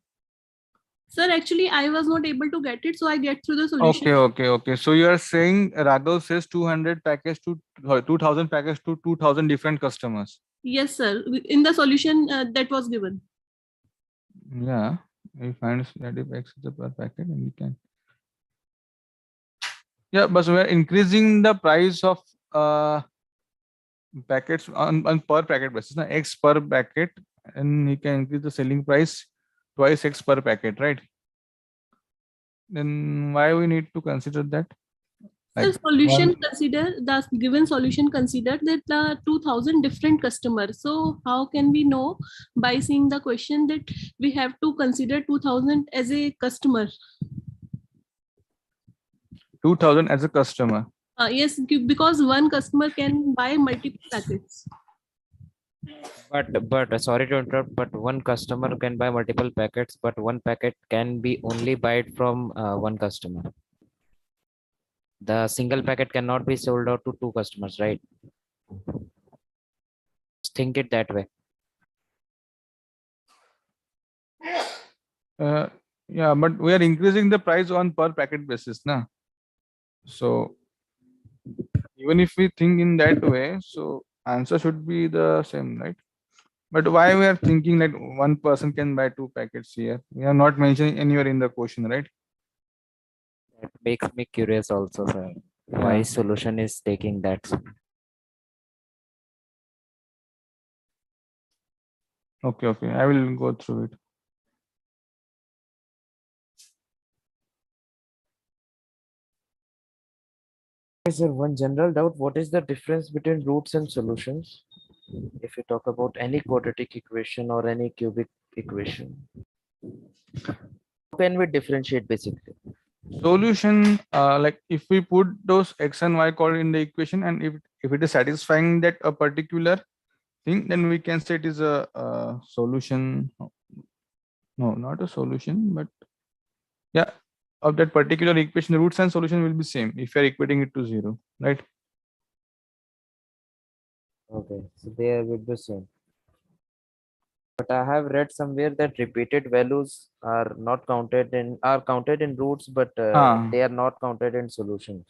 Sir, actually, I was not able to get it, so I get through the solution. Okay. So you are saying Raghav says 200 package to 2000 package to 2000 different customers. Yes, sir. In the solution that was given. Yeah, we find that if X is the per packet, and we can. Yeah, but we are increasing the price of packets on per packet basis, na X per packet, and you can increase the selling price twice X per packet, right? Then why we need to consider that? The solution the given solution considered that the 2000 different customers. So how can we know by seeing the question that we have to consider 2000 as a customer? 2000 as a customer. Yes, because one customer can buy multiple packets. But sorry to interrupt, but one customer can buy multiple packets, but one packet can be only buy from one customer. The single packet cannot be sold out to two customers, right? Just think it that way. Yeah, but we are increasing the price on per packet basis, na. So even if we think in that way, so answer should be the same, right? But why we are thinking that one person can buy two packets here? We are not mentioning anywhere in the question, right? That makes me curious also, sir. Why solution is taking that? Okay. I will go through it. Sir, one general doubt, what is the difference between roots and solutions? If you talk about any quadratic equation or any cubic equation, how can we differentiate basically? Solution, like if we put those X and Y coordinate in the equation, and if it is satisfying that a particular thing, then we can say it is a solution. No, not a solution, but yeah, of that particular equation, the roots and solution will be same if you are equating it to 0, right? Okay, so they will be same. But I have read somewhere that repeated values are counted in roots, but they are not counted in solutions.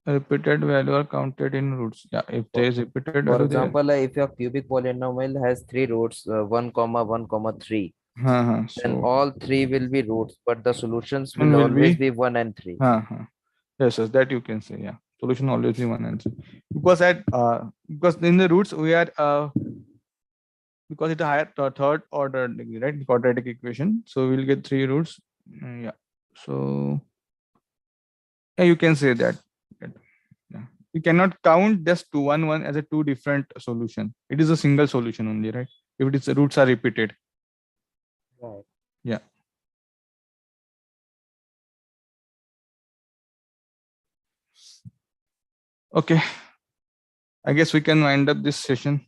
Repeated value are counted in roots. Yeah, if there is repeated For value, example, if your cubic polynomial has 3 roots, 1, 1, 3, then so all 3 will be roots, but the solutions will always be 1 and 3. Yes, that you can say. Yeah, solution always be 1 and 3, because because in the roots we are because it's a higher third order degree, right? Quadratic equation, so we'll get 3 roots. Yeah, so yeah, you can say that. Yeah, we cannot count just 2 1 1 as a 2 different solution. It is a single solution only, right? If its roots are repeated. Right. Yeah. Okay, I guess we can wind up this session.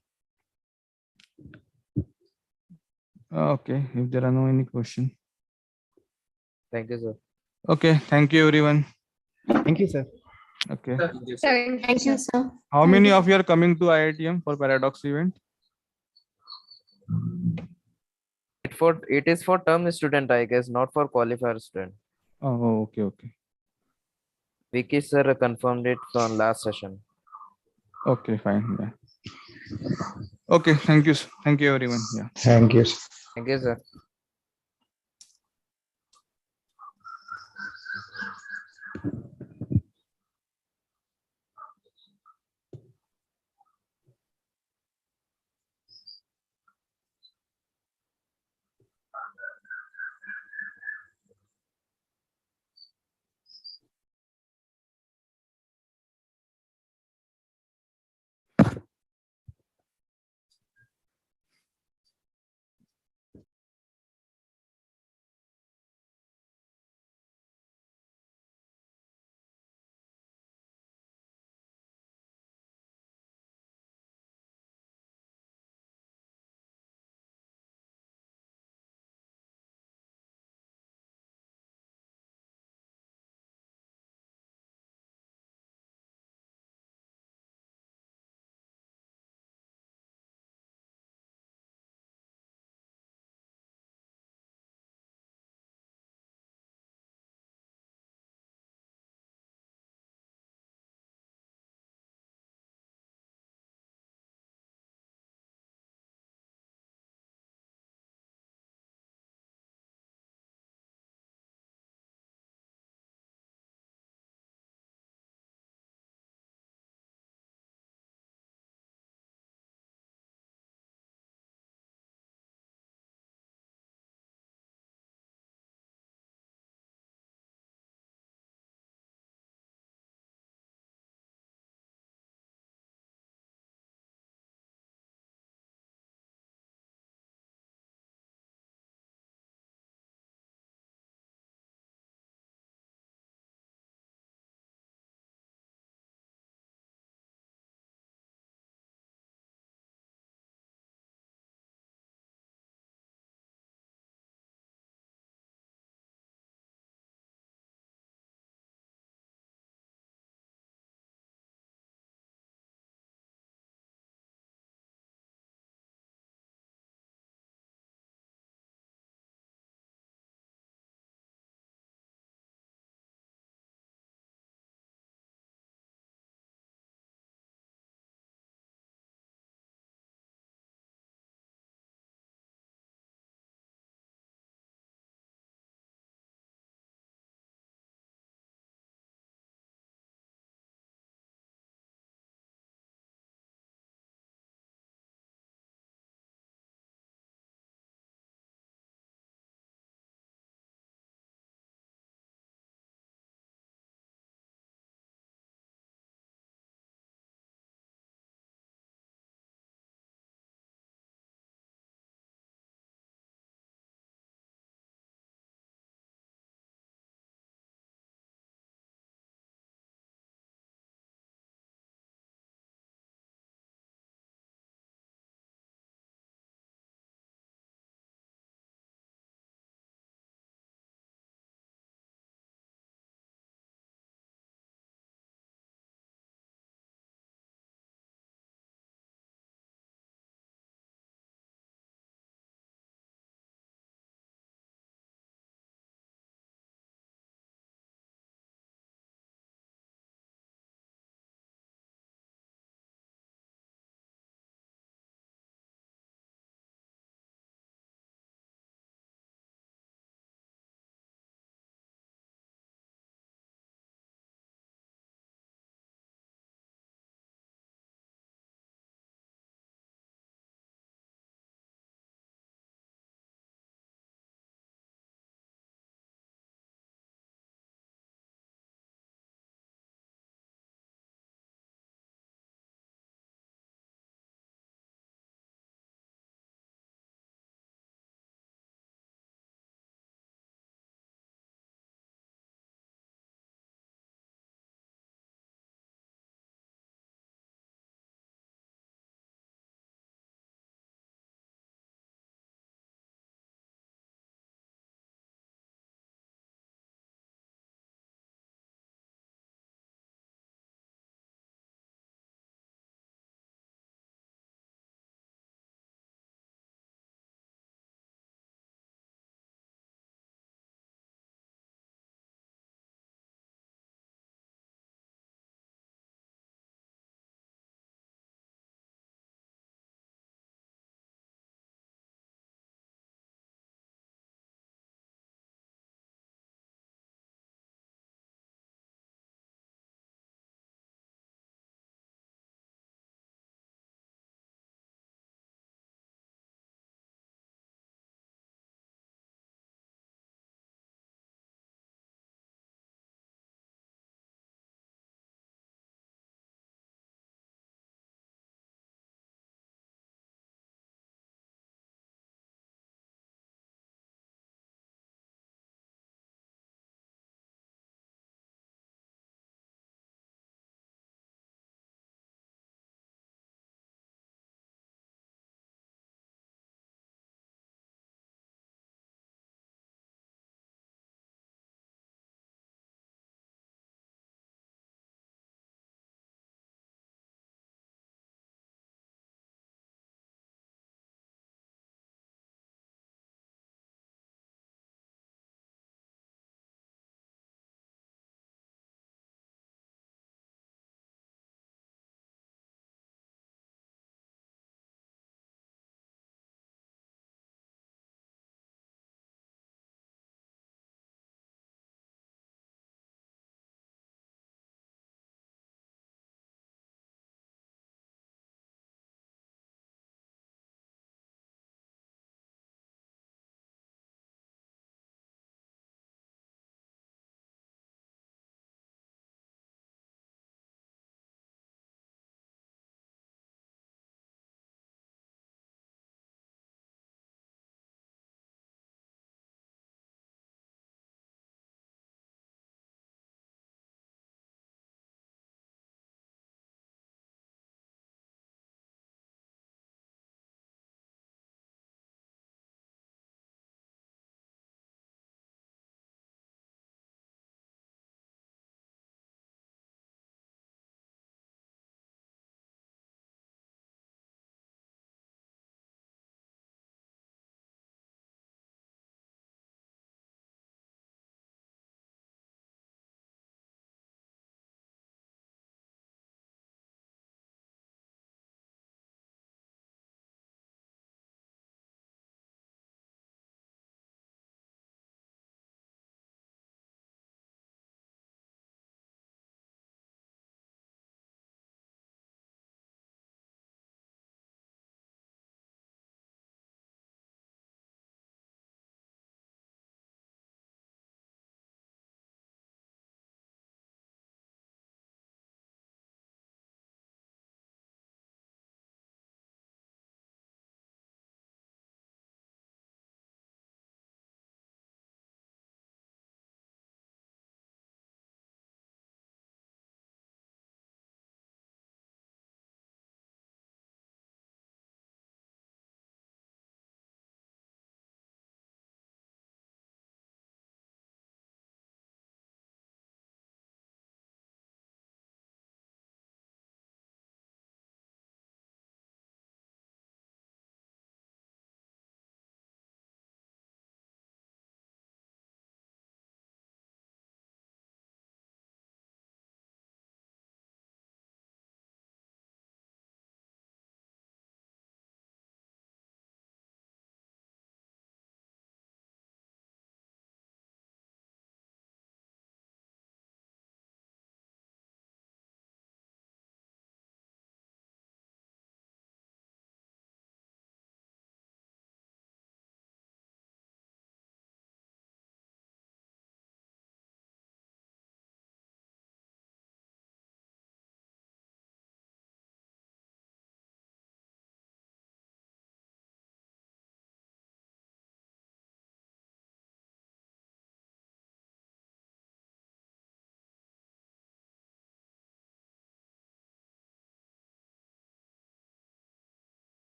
Okay, if there are no any question. Thank you, sir. Okay, thank you everyone. Thank you, sir. Okay. Thank you, sir. How many of you are coming to IITM for Paradox event? It is for term student, I guess, not for qualifier student. Oh, okay. Vicky sir confirmed it from last session. Okay, fine. Yeah. Okay, thank you everyone. Yeah. Thank you. Thank you, sir.